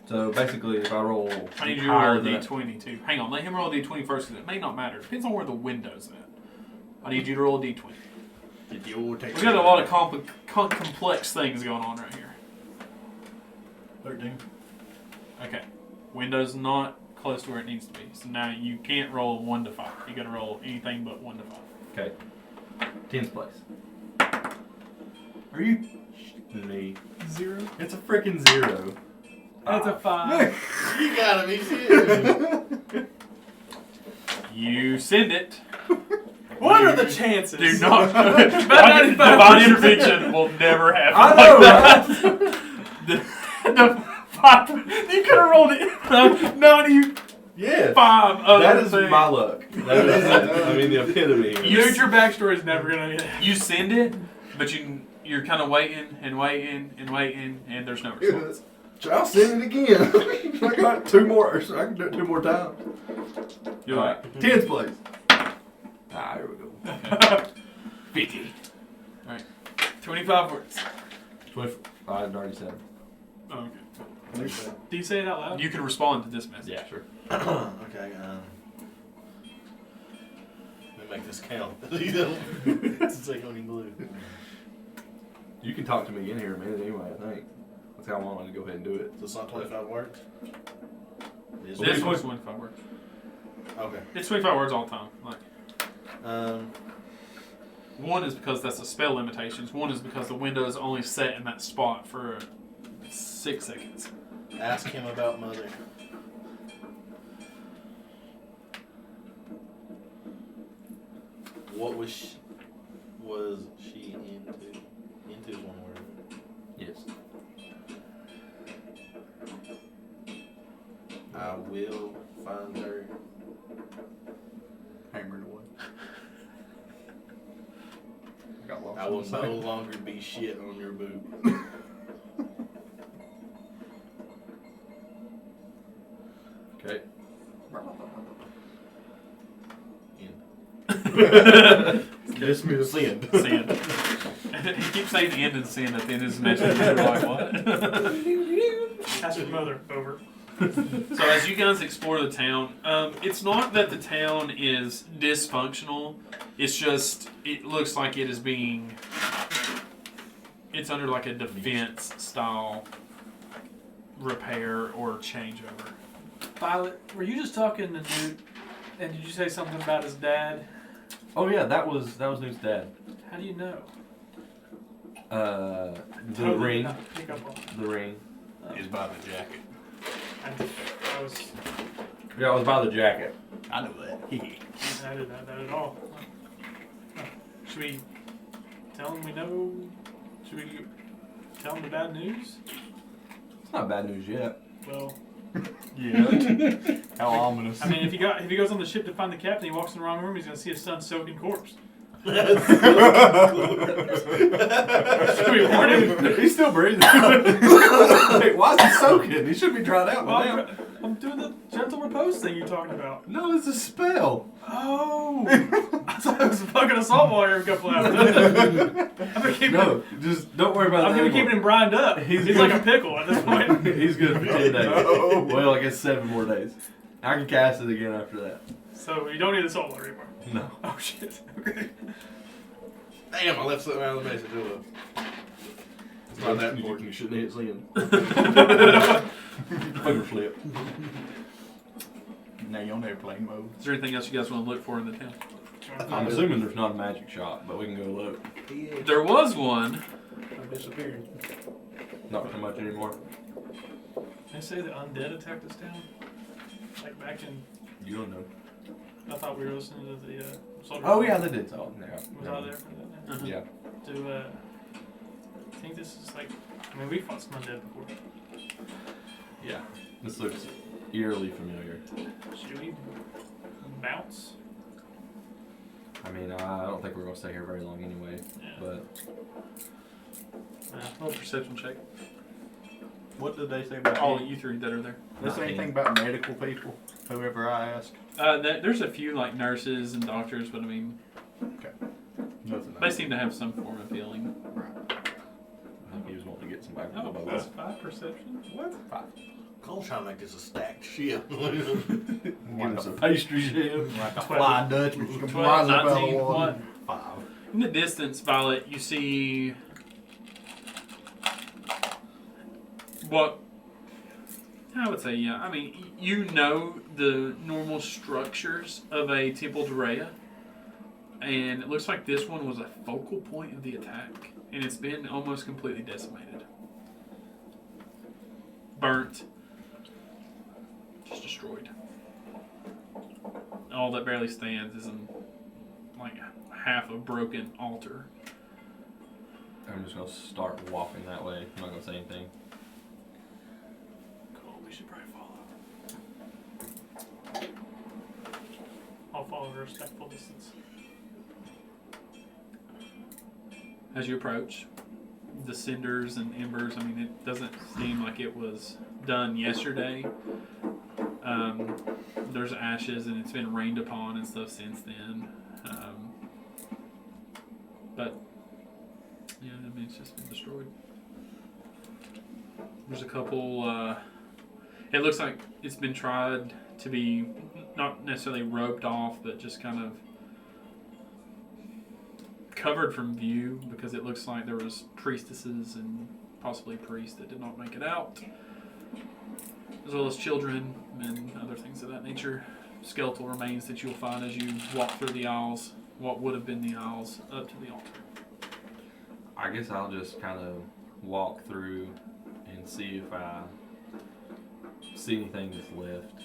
So basically, if I roll, I need you to roll a d20 too. Hang on, let him roll a d20 first because it may not matter. Depends on where the window's at. I need you to roll a d20. We got a lot of complex things going on right here. 13. Okay. Window's not close to where it needs to be. So now you can't roll 1 to 5. You gotta roll anything but 1 to 5. Okay. 10th place. Are you? Me. 0. It's a freaking 0. That's a 5. You gotta be serious. You send it. What are the chances? Do not. About 95%. Divine intervention will never happen. I know, like the 5. You could have rolled it. 95 Yeah. other That is things. my luck. That is, I mean, the epitome. You know your backstory is never gonna get. You send it, but you're kind of waiting and waiting and waiting, and there's no response. I'll send it again. I got 2 more. So I can do it 2 more times. You're like 10th place. Here we go. 50. All right, 25 words. 25. I've already said. Oh, okay. Do you say it out loud? You can respond to this message. Yeah, sure. Okay, let me make this count. It's a second in blue. You can talk to me in here a minute anyway, I think. That's how I wanted to go ahead and do it. So it's not 25 words? This one's 25 words. Okay. It's 25 words all the time. Like, 1 is because that's the spell limitations. 1 is because the window is only set in that spot for 6 seconds. Ask him about Mother. What was she into? Into is 1 word. Yes. I will find her. Hammered away. I got lost. I will no longer be shit on your boot. Okay. Dismiss. Send. Send. He keeps saying the end and send at the end of his message. You're like, what? Ask your mother. Over. So as you guys explore the town, it's not that the town is dysfunctional. It's just, it looks like it is being, it's under like a defense style repair or changeover. Violet, were you just talking to Newt? And did you say something about his dad? Oh yeah, that was Newt's dad. How do you know? The Totally ring. not pick up on. The ring. Is by the jacket. I was. Yeah, it was by the jacket. I know that. I didn't know that at all. Should we tell him we know? Should we tell him the bad news? It's not bad news yet. Well, Yeah. How ominous. I mean, if he goes on the ship to find the captain, he walks in the wrong room, he's gonna see his son soaked in corpse. Should we warn him? He's still breathing. Wait, why is he soaking? He should be dried out by now. I'm doing the gentle repose thing you're talking about. No, it's a spell. Oh, I thought it was fucking assault water every couple hours. I'm gonna keep No, just don't worry about I'm that. gonna keep him brined up. He's like a pickle at this point. He's good for 10 days. No. Well, I guess 7 more days. I can cast it again after that. So you don't need assault water anymore. No. Oh shit. Okay. Damn, I left something out of the message. Hold up. It's not that You important. shouldn't hit sin. Finger flip. Now you're on airplane mode. Is there anything else you guys want to look for in the town? I'm assuming there's not a magic shop, but we can go look. There was one. I'm disappearing. Not so much anymore. They say the undead attacked this town. Like back in, You don't know. I thought we were listening to the soldier. Oh yeah, they did talk. Yeah. Was I there for that? Yeah. Do I think this is like? I mean, we fought some undead before. Yeah. This looks eerily familiar. Should we bounce? I mean, I don't think we're gonna stay here very long anyway. Yeah. But Roll a perception check. What did they say about All you three that are there. Did they say anything about medical people? Whoever I asked. There's a few like nurses and doctors, but I mean, Nothing. they seem to have some form of healing. I think he was wanting to get some back to Oh, the that's boat. 5 perception. What? Cole's trying to make this a stacked ship. Give us a pastry ship. Like a 12. flying Dutchman. You can 12, rise up out of 19, the water. what? 5. In the distance, Violet, you see what I would say, yeah. I mean, you know the normal structures of a Temple Dorea, and it looks like this one was a focal point of the attack, and it's been almost completely decimated. Burnt. Just destroyed. All that barely stands is like half a broken altar. I'm just gonna start walking that way. I'm not gonna say anything. Cool. We should probably follow. I'll follow at a respectful distance. As you approach, the cinders and embers, I mean, it doesn't seem like it was done yesterday. There's ashes and it's been rained upon and stuff since then. But, yeah, I mean, it's just been destroyed. There's a couple, it looks like it's been tried to be not necessarily roped off, but just kind of covered from view, because it looks like there was priestesses and possibly priests that did not make it out, as well as children and other things of that nature. Skeletal remains that you'll find as you walk through the aisles, what would have been the aisles up to the altar. I guess I'll just kind of walk through and see if I see anything that's left.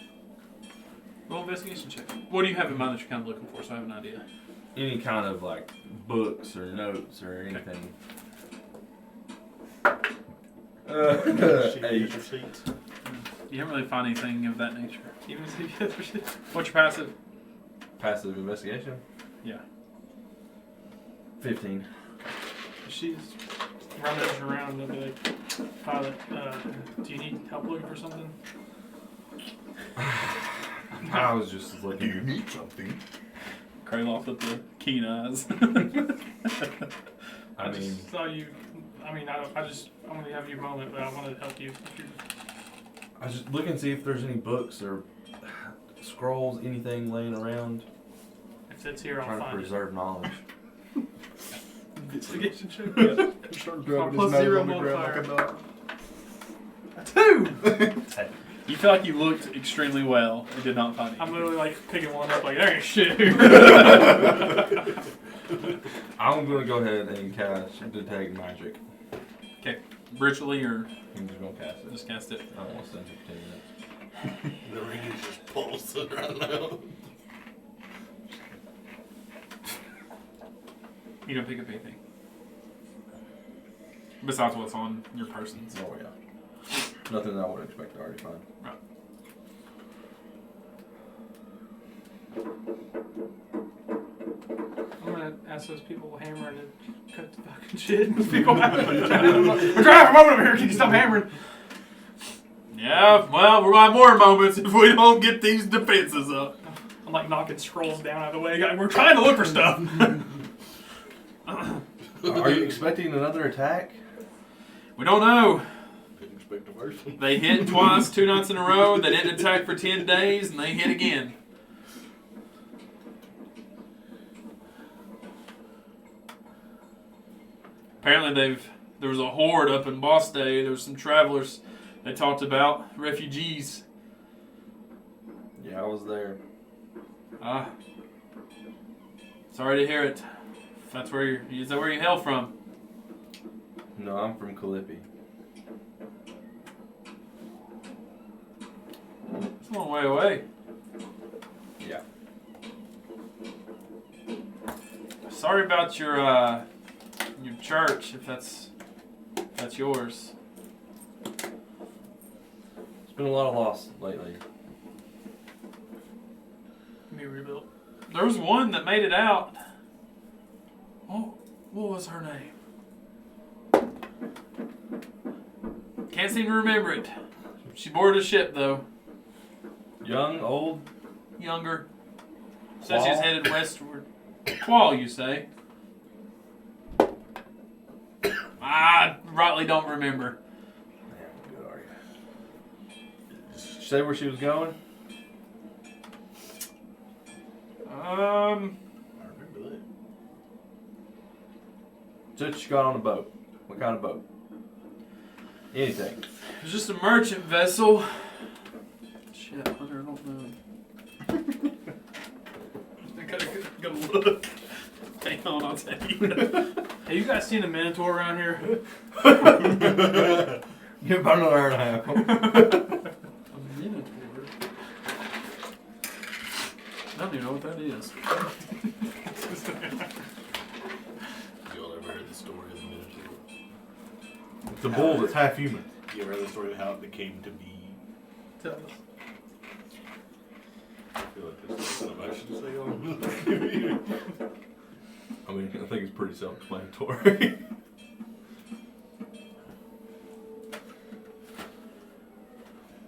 Roll investigation check. What do you have in mind that you're kind of looking for, so I have an idea? Any kind of like books or notes or anything. Eight. You haven't really find anything of that nature. Even if you get for shit. What's your passive? Passive investigation? Yeah. 15. She's rummaging around and be like, Pilot, do you need help looking for something? I was just Do you looking. need something? Craeloth with the keen eyes. I mean, just saw you. I mean, I want to have your moment, but I wanted to help you. I was just looking to see if there's any books or scrolls, anything laying around. If it's here, I'll Trying to find it. preserve knowledge. Investigation check. Start rubbing rubbing his nose on the ground like a dog. 2! You feel like you looked extremely well and did not find I'm anything. literally like picking one up, like, there ain't shit here. I'm gonna go ahead and cast Detect Magic. Okay. Ritually or I'm just gonna cast it. just cast it? I don't want to spend 15 minutes. The ring is just pulsing right now. You don't pick up anything. Besides what's on your person. Oh yeah. Nothing that I would expect to already find. Right. I'm gonna Ask those people hammering and cut the fucking shit. Those people we're driving a moment over here. Can you stop hammering? Yeah, well, we're gonna have more moments if we don't get these defenses up. I'm like knocking scrolls down out of the way. We're trying to look for stuff. Are you expecting another attack? We don't know. Didn't expect a worse one. They hit twice, 2 nights in a row. They didn't attack for 10 days, and they hit again. Apparently there was a horde up in Boss Day. There was some travelers they talked about, refugees. Yeah, I was there. Sorry to hear it. If that's where is that where you hail from? No, I'm from Calippi. It's a long way away. Yeah. Sorry about your church, if that's yours. There's been a lot of loss lately. Be rebuilt. There was one that made it out. Oh, what was her name? Can't seem to remember it. She boarded a ship though. Young, old? Younger. Said she's Qual? headed westward. Qual, you say? I rightly don't remember. Man, good are you? Did she say where she was going? I remember that. So she got on a boat. What kind of boat? Anything. It was just a merchant vessel. Shit, I don't know. I gotta look. Hang on, I'll tell you. Have you guys seen a minotaur around here? You're about another hour and a half. A minotaur? I don't even know what that is. Y'all ever heard the story of the Minotaur? It's a bull that's half human. You ever heard the story of how it became to be? Tell us. I feel like there's something I should say on. I mean, I think it's pretty self-explanatory.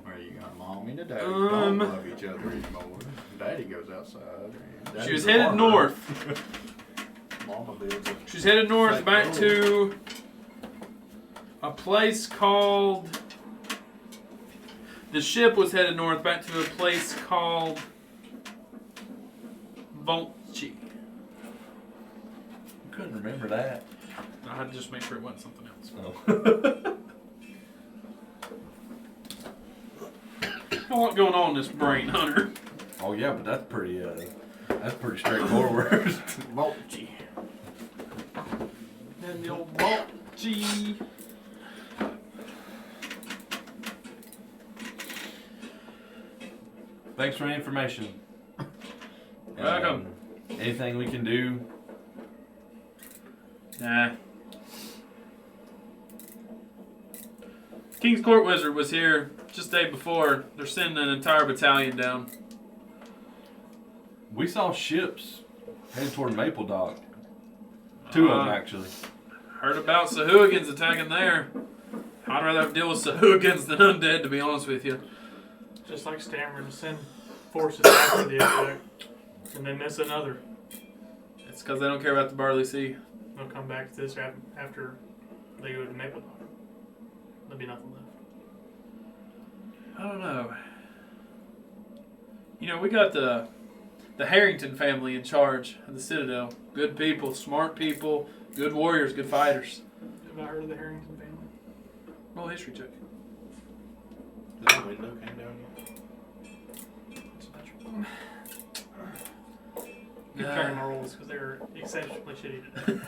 Where you got mommy and daddy don't love each other anymore. Daddy goes outside. And She was daddy's a headed farmer. north. Mama builds a She's headed north Fake back road. to a place called... The ship was headed north back to a place called Volchi. Couldn't remember that. I had to just make sure it wasn't something else. Oh. Got a lot going on in this brain, Hunter. Oh yeah, but that's pretty straightforward. Volchi. And the old Volchi. Thanks for the information. Welcome. Anything we can do? Nah. King's Court Wizard was here just the day before. They're sending an entire battalion down. We saw ships headed toward Maple Dock. 2 of them actually. Heard about Sahuagins attacking there. I'd rather deal with Sahuagins than undead, to be honest with you. Just like Stammer to send forces after the attack. And then miss another. It's because they don't care about the Barley Sea. They'll come back to this after they go to Maple Dock. There'll be nothing left. I don't know. You know, we got the Harrington family in charge of the Citadel. Good people, smart people, good warriors, good fighters. Have I heard of the Harrington family? Roll a history check. The window came down here. It's a natural. Keep track of my rolls because they're exceptionally shitty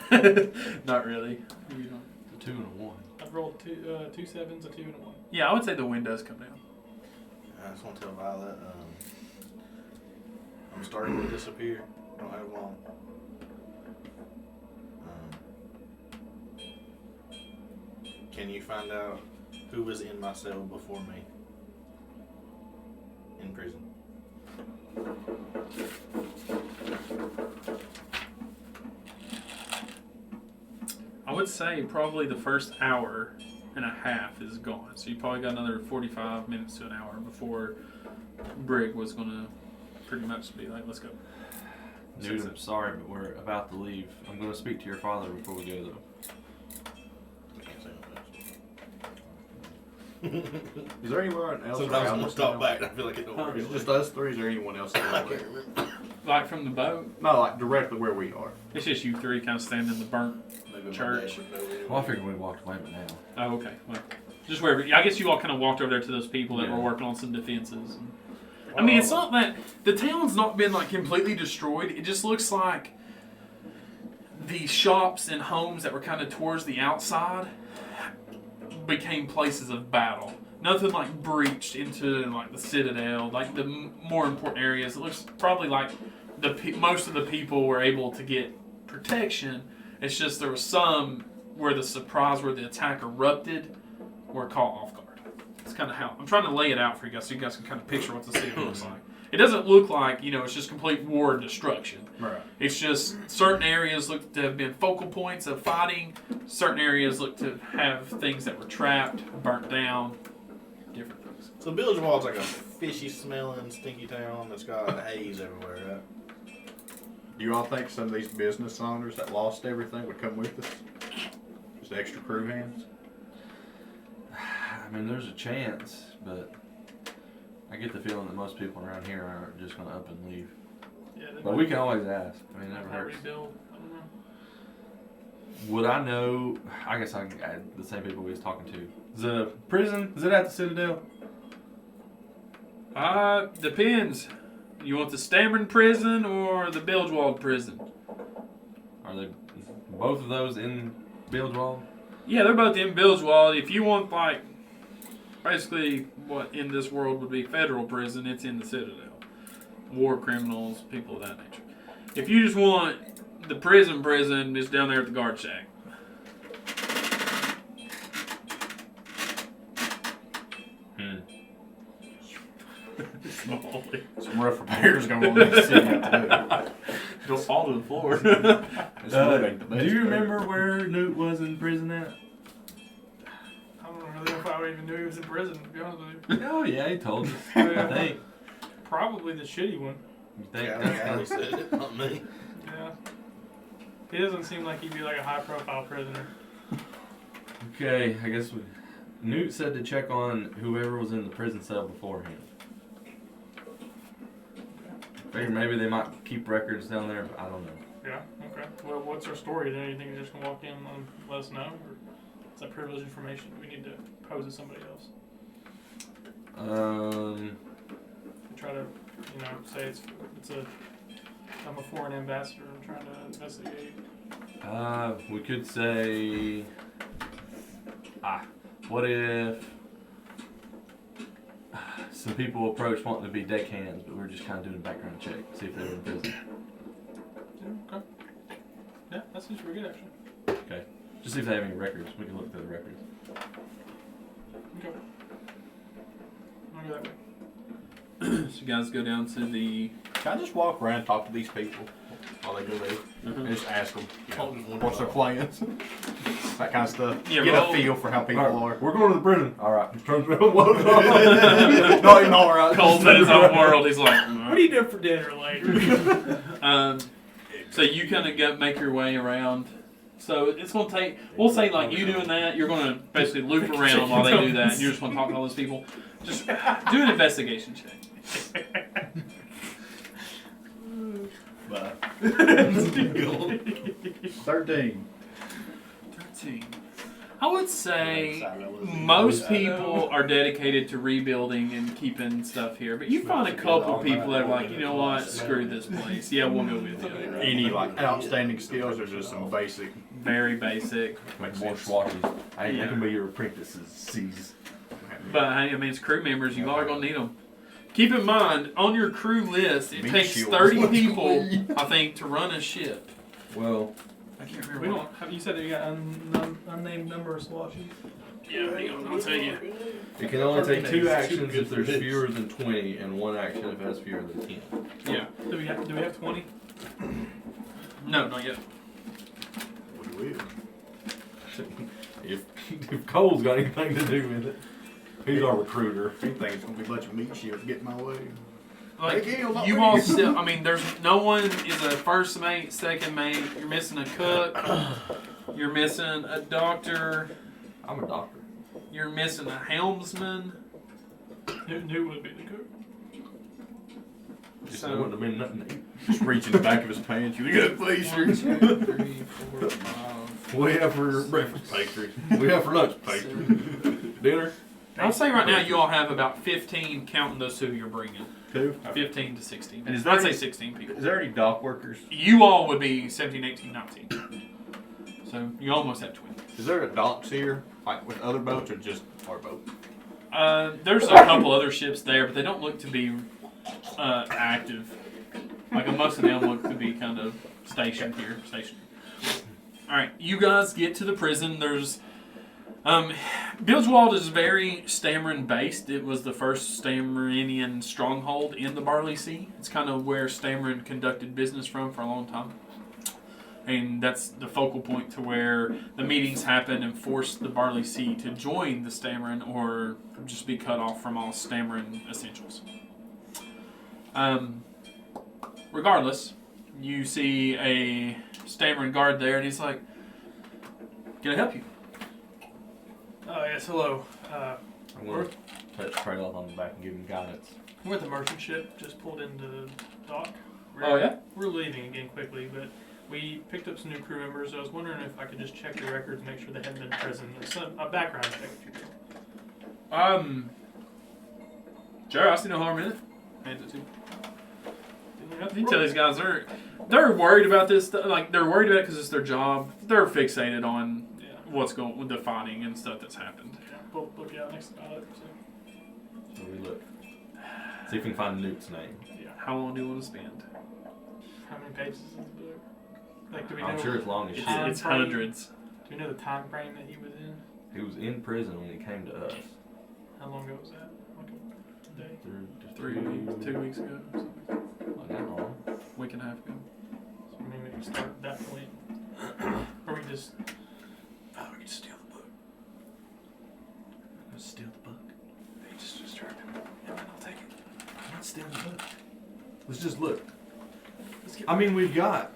today. Not really. You don't. The 2 and a 1. I've rolled two sevens, a 2, and a 1. Yeah, I would say the windows come down. I just want to tell Violet, I'm starting to disappear. Don't have long. Can you find out who was in my cell before me? In prison. say probably the first hour and a half is gone. So you probably got another 45 minutes to an hour before Brig was going to pretty much be like, let's go. Dude, I'm sorry, but we're about to leave. I'm going to speak to your father before we go, though. Is there anyone else Sometimes around I'm gonna us stop now? back and I feel like it don't work. Is it just us three? Is there anyone else? I can't remember. Like from the boat? No, like directly where we are. It's just you three kind of standing in the burnt. Maybe my Church. dad would know anyway. Well, I figured we walked away, but now. Oh, okay. Well, just wherever. I guess you all kind of walked over there to those people that Yeah. were working on some defenses. I mean, it's not that the town's not been like completely destroyed. It just looks like the shops and homes that were kind of towards the outside became places of battle. Nothing like breached into like the citadel, like the more important areas. It looks probably like most of the people were able to get protection. It's just there was some where the attack erupted were caught off guard. It's kind of how I'm trying to lay it out for you guys, so you guys can kind of picture what the city looks like. It doesn't look like it's just complete war and destruction. Right. It's just certain areas look to have been focal points of fighting. Certain areas look to have things that were trapped, burnt down, different things. So Village Wall's like a fishy smelling, stinky town that's got haze everywhere, right? Do you all think some of these business owners that lost everything would come with us? Just extra crew hands? I mean, there's a chance, but I get the feeling that most people around here aren't just going to up and leave. Yeah, they But we can always ask. I mean, it never might hurts. rebuild. I don't know. Would I know? I guess I the same people we was talking to. The prison, is it at the Citadel? Depends. You want the Stammering prison or the Bilgewald prison? Are they both of those in Bilgewald? Yeah, they're both in Bilgewald. If you want, like, basically what in this world would be federal prison, it's in the Citadel. War criminals, people of that nature. If you just want the prison, it's down there at the guard shack. Some rough repairs going on in the city after Don't fall to the floor. that. Do you remember where Newt was in prison at? I don't really know if I even knew he was in prison, to be honest with you. Oh yeah, he told us. Yeah. I think. Probably the shitty one. You think Allie said it, not me. Yeah. He doesn't seem like he'd be like a high profile prisoner. Okay, I guess Newt said to check on whoever was in the prison cell before him. Figure maybe they might keep records down there, but I don't know. Yeah, okay. Well, what's our story? Is there anything you're just going to walk in and let us know? Or is that privileged information we need to pose to somebody else? Try to, say I'm a foreign ambassador. I'm trying to investigate. We could say, what if some people approached wanting to be deckhands, but we were just kind of doing a background check, see if they were in prison. Yeah, okay. Yeah, that seems pretty good, actually. Okay. Just see if they have any records. We can look through the records. Okay. I'll go that way. So you guys go down to the... Can I just walk around and talk to these people while they go there? And just ask them, what's their plans? That kind of stuff. Yeah, Get roll. a feel for how people are. We're going to the prison. All right. Not even all right. Cole's in his own world. He's like... What are you doing for dinner later? So you kind of make your way around. So it's going to take, we'll say like you doing that, you're going to basically loop around while they do that. And you're just going to talk to all those people. Just do an investigation check. Bye. 13. 13. I would say most people are dedicated to rebuilding and keeping stuff here, but you find a couple people that are like, you know what, screw this place. Yeah, we'll go with you. Any like outstanding skills or just some basic? Very basic. Make more swatches. I can be your apprentices. Seize. But I mean, it's crew members. You are going to need them. Keep in mind, on your crew list, it takes shields. 30 people, I think, to run a ship. Well, I can't We remember. don't. Have you said that you got unnamed number of swatches? Yeah, hang on, I'll tell you. it can only take 2 actions if there's fewer than 20, and 1 action if it has fewer than 10. Yeah. Do we have 20? No, not yet. We will. if Cole's got anything to do with it, he's our recruiter. He thinks it's gonna be a bunch of meat shields getting my way. Like, Hey, Gil, not you me. all still, I mean, there's no one is a first mate, second mate. You're missing a cook. You're missing a doctor. I'm a doctor. You're missing a helmsman. Newt would be the cook. Just So- there wouldn't have been nothing to eat. Just reach in the back of his pants. You got pastries. 1, 2, 3, 4, 5. We have for breakfast pastries. We have for lunch pastries. Dinner. I'll say right now you all have about 15, counting those two you're bringing. 2. 15 to 16. And is there I'd say any- 16 people. Is there any dock workers? You all would be 17, 18, 19. So you almost have 20. Is there a docks here, like with other boats, or just our boat? There's a couple other ships there, but they don't look to be active. Like most of them look to be kind of stationed here. All right, you guys get to the prison. There's Bilgewald is very Stammerin based. It was the first Stammerinian stronghold in the Barley Sea. It's kind of where Stammerin conducted business from for a long time. And that's the focal point to where the meetings happen and force the Barley Sea to join the Stammerin or just be cut off from all Stammerin essentials. Regardless, you see a Stammerin guard there and he's like, "Can I help you?" Yes, hello. I'm going to touch Craeloth on the back and give him guidance. We're at the merchant ship, just pulled into the dock. Oh, yeah? We're leaving again quickly, but we picked up some new crew members. I was wondering if I could just check the records and make sure they hadn't been in prison. A background check, if you will. Sure, I see no harm in it. Hands it to you. You tell these guys they're worried about this stuff. Like, they're worried about it because it's their job. They're fixated on what's going with the fighting and stuff that's happened. Yeah, we'll look out next to pilot. So we look. See if we can find Newt's name. Yeah. How long do you want to spend? How many pages is this book? Like, do we I'm know? sure as long as It's, shit. it's hundreds. Do we know the time frame that he was in? He was in prison when he came to us. How long ago was that? Like a day? 3 weeks, 2 weeks ago, or something. Not that long. Week and a half ago. So maybe we can start at that point. Or we just. Oh, we can steal the book. Let's steal the book. They just distract him. Yeah, man, I'll take it. I'm not stealing the book. Let's just look. Let's get I mean, we had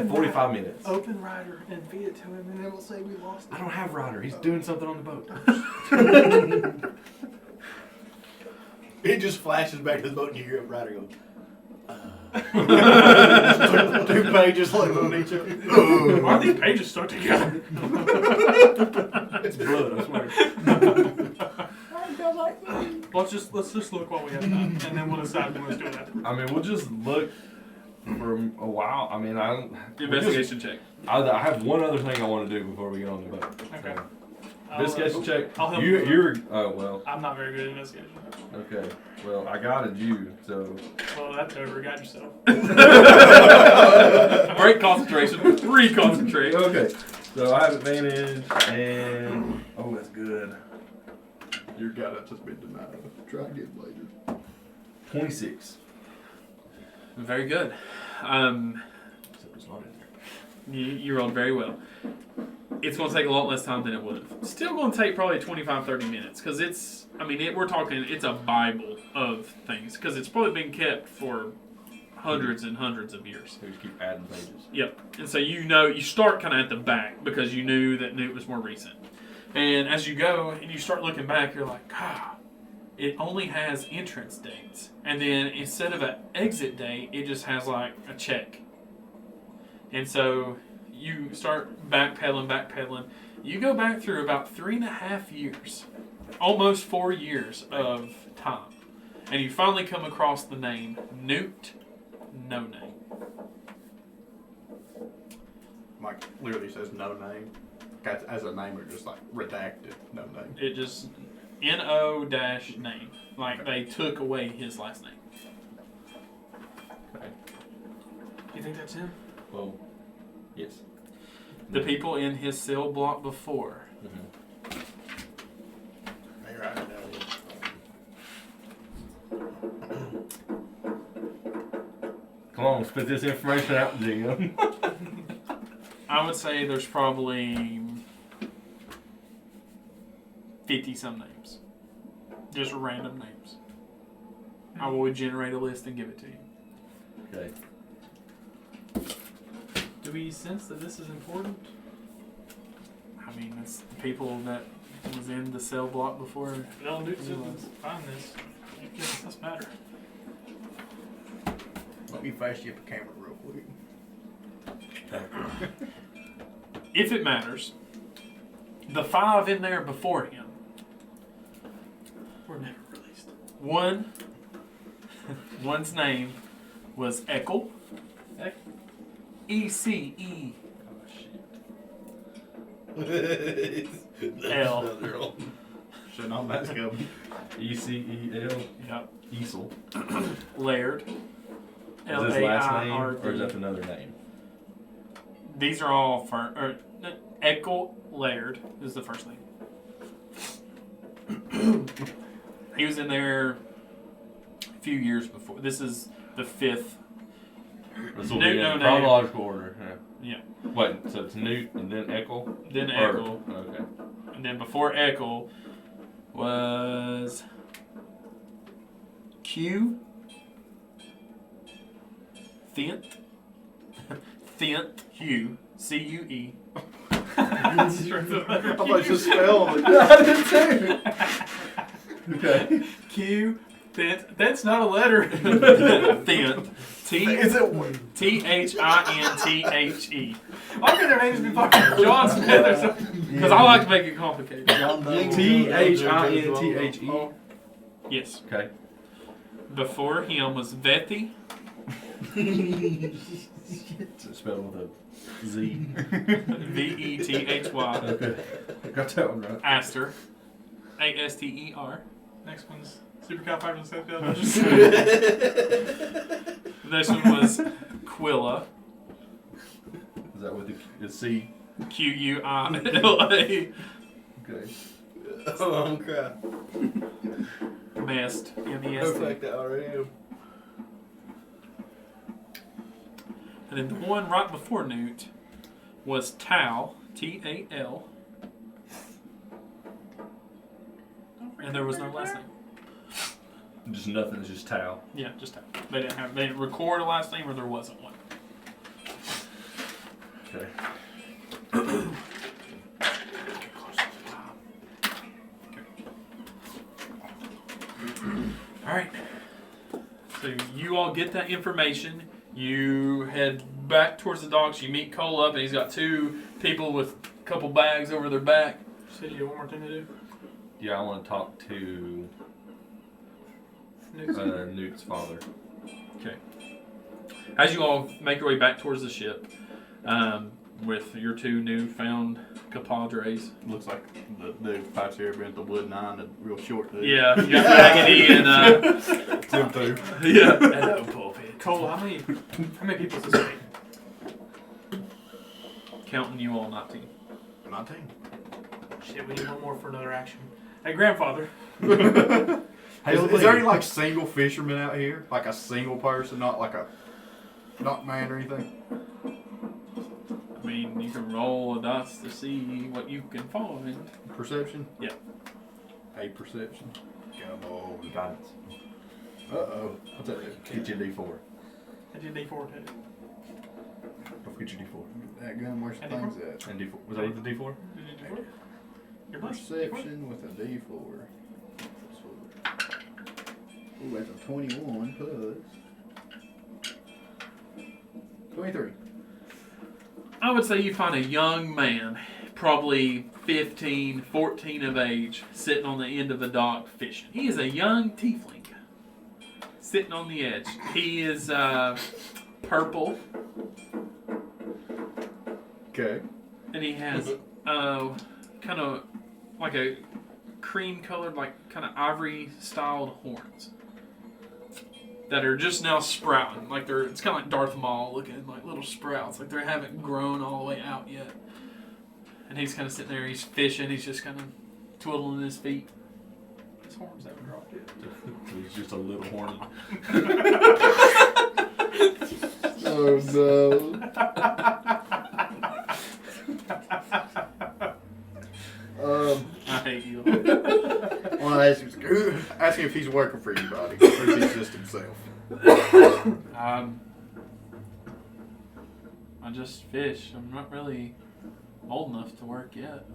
45 minutes. open rider and feed it to him, and then we'll say we lost it. I don't have Ryder. He's doing something on the boat. It just flashes back to the boat and you hear a rider go, 2 pages like on each other. Why are these pages stuck together? It's blood, I swear. Let's just look while we have time, and then we'll decide if we want to do it after. I mean, we'll just look for a while. I mean, I don't. Investigation check. I have one other thing I want to do before we get on the boat. Okay. So, investigation check. I'll help You're. Oh well. I'm not very good at investigation. Okay. Well, I guided you, so. Well, that's over. Got yourself. Break concentration. 3 concentrate. Okay. So I have advantage, and that's good. Your guidance has been denied. Try again later. 26. Very good. Except it's not in there. You rolled very well. It's going to take a lot less time than it would have. Still going to take probably 25-30 minutes because we're talking, it's a Bible of things because it's probably been kept for hundreds and hundreds of years. So we just keep adding pages. Yep. And so you start kind of at the back because you knew that Newt was more recent. And as you go and you start looking back, you're like, it only has entrance dates. And then instead of an exit date, it just has like a check. And so you start backpedaling. You go back through about 3.5 years, almost 4 years of time. And you finally come across the name Newt No Name. Mike literally says no name. As a name or just like redacted, no name. It just N-O-name. Like they took away his last name. Okay. You think that's him? Well, yes. The people in his cell block before. Mm-hmm. hey, right down Come on, spit this information out, GM. I would say there's probably 50-some names. Just random names. I will generate a list and give it to you. Okay. Do we sense that this is important? I mean, it's the people that was in the cell block before. No, Newt said let's find this. It doesn't matter. Let me flash you up a camera real quick. If it matters, the 5 in there before him. We're never released. One's name was Eckel. E-C-E. L. Shouldn't all that's go. E-C-E-L. Yep. Easel. Laird. Is his last name, L-A-I-R-D. or is that another name? These are all Eckel Laird is the first name. He was in there a few years before. This is the 5th. This will Newt, be in no name. chronological order. Yeah. Wait, so it's Newt and then Eckel? Then Or- Eckel. Okay. And then before Eckel was Q. Thint. Thint Hugh. C-U-E. I thought you spelled it. I did too. Okay. Q. That's not a letter. Thint. Is it? T-H-I-N-T-H-E. Why could their names be fucking John Smith or something? Because I like to make it complicated. T-H-I-N-T-H-E. Yes. Okay. Before him was Vethi. It's spelled with a Z. V-E-T-H-Y. Okay. Got that one right. Aster. A-S-T-E-R. Next one's supercalifragilisticexpialidocious. This one was Quilla. Is that with the C? Q-U-I-L-A. Okay. Oh, I'm crying. Mest. Perfect M-E-S-T. RM. And then the one right before Newt was Tal. T-A-L. And there was no last name. Just nothing. It's just Tau. Yeah, just Tal. They didn't record a last name, or there wasn't one. Okay. Alright. So you all get that information. You head back towards the docks. You meet Cole up, and he's got 2 people with a couple bags over their back. So you have one more thing to do? Yeah, I want to talk to Newt's father. Okay. As you all make your way back towards the ship, with your 2 newfound compadres. Looks like the Pirates of the Caribbean, the Wood 9, the real short dude. Yeah, you got Raggedy and Tim through. yeah. Hello, pulpit. Cole, how many people is this take? Counting you all 19. 19. Shit, we need one more for another action. Hey, grandfather. Hey, is there any like single fisherman out here? Like a single person, not like a man or anything? I mean, you can roll a dice to see what you can find. Perception? Yeah. A perception. Come on. Guidance. Uh-oh. What's that? Get your D4. I did D4 too. Don't forget your D4. That gun, where's the And things at? And D4. Was that with the D4? Did you D4? Your plus? Perception with a D4. Ooh, that's a 21 plus 23. I would say you find a young man, probably 15, 14 of age, sitting on the end of the dock fishing. He is a young tiefling, sitting on the edge. He is purple, Okay. and he has kind of like a cream-colored, like kind of ivory-styled horns that are just now sprouting. Like it's kind of like Darth Maul looking, like little sprouts. Like they haven't grown all the way out yet. And he's kind of sitting there. He's fishing. He's just kind of twiddling his feet. His horns haven't dropped yet. He's just a little horny. Oh no. hate you. Well, ask him if he's working for you, buddy, or if he's just himself. I just fish. I'm not really old enough to work yet.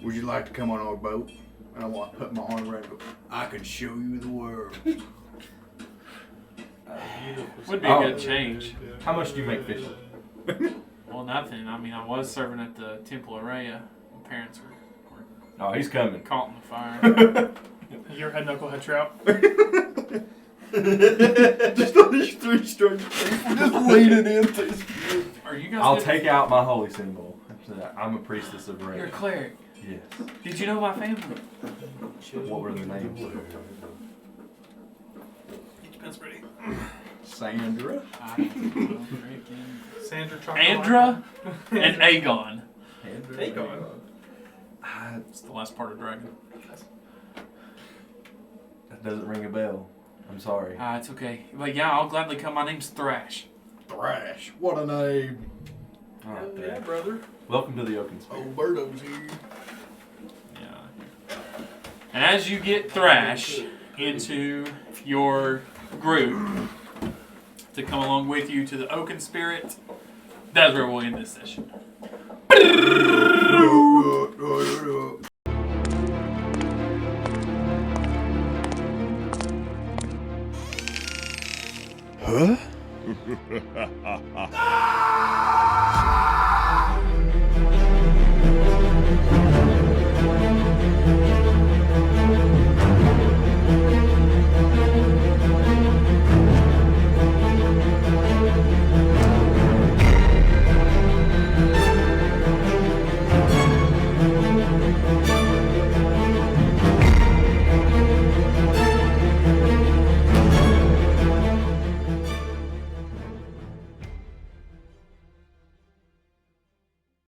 Would you like to come on our boat? And I want to put my arm around and go, I can show you the world. Would be a good change. How much do you make fishing? Well, nothing. I mean, I was serving at the Temple of Rhea. My parents were Oh, he's coming. caught in the fire. You ever had knucklehead trout? Just on these 3 straight people, just leaning into his Are you guys? I'll good? take out my holy symbol. I'm a priestess of You're a Rhea. cleric. Yes. Did you know my family? What were the names? Get your pens ready. Sandra. I don't know, freaking- Sandra chocolate. Andra and Aegon. Aegon. It's the last part of Dragon. That doesn't ring a bell. I'm sorry. It's okay. But yeah, I'll gladly come. My name's Thrash. Thrash. What a name. All right, Yeah, then. brother. Welcome to the Oaken Spirit. Old Birdo's here. Yeah. And as you get Thrash into your group to come along with you to the Oaken Spirit, that's where we'll end this session.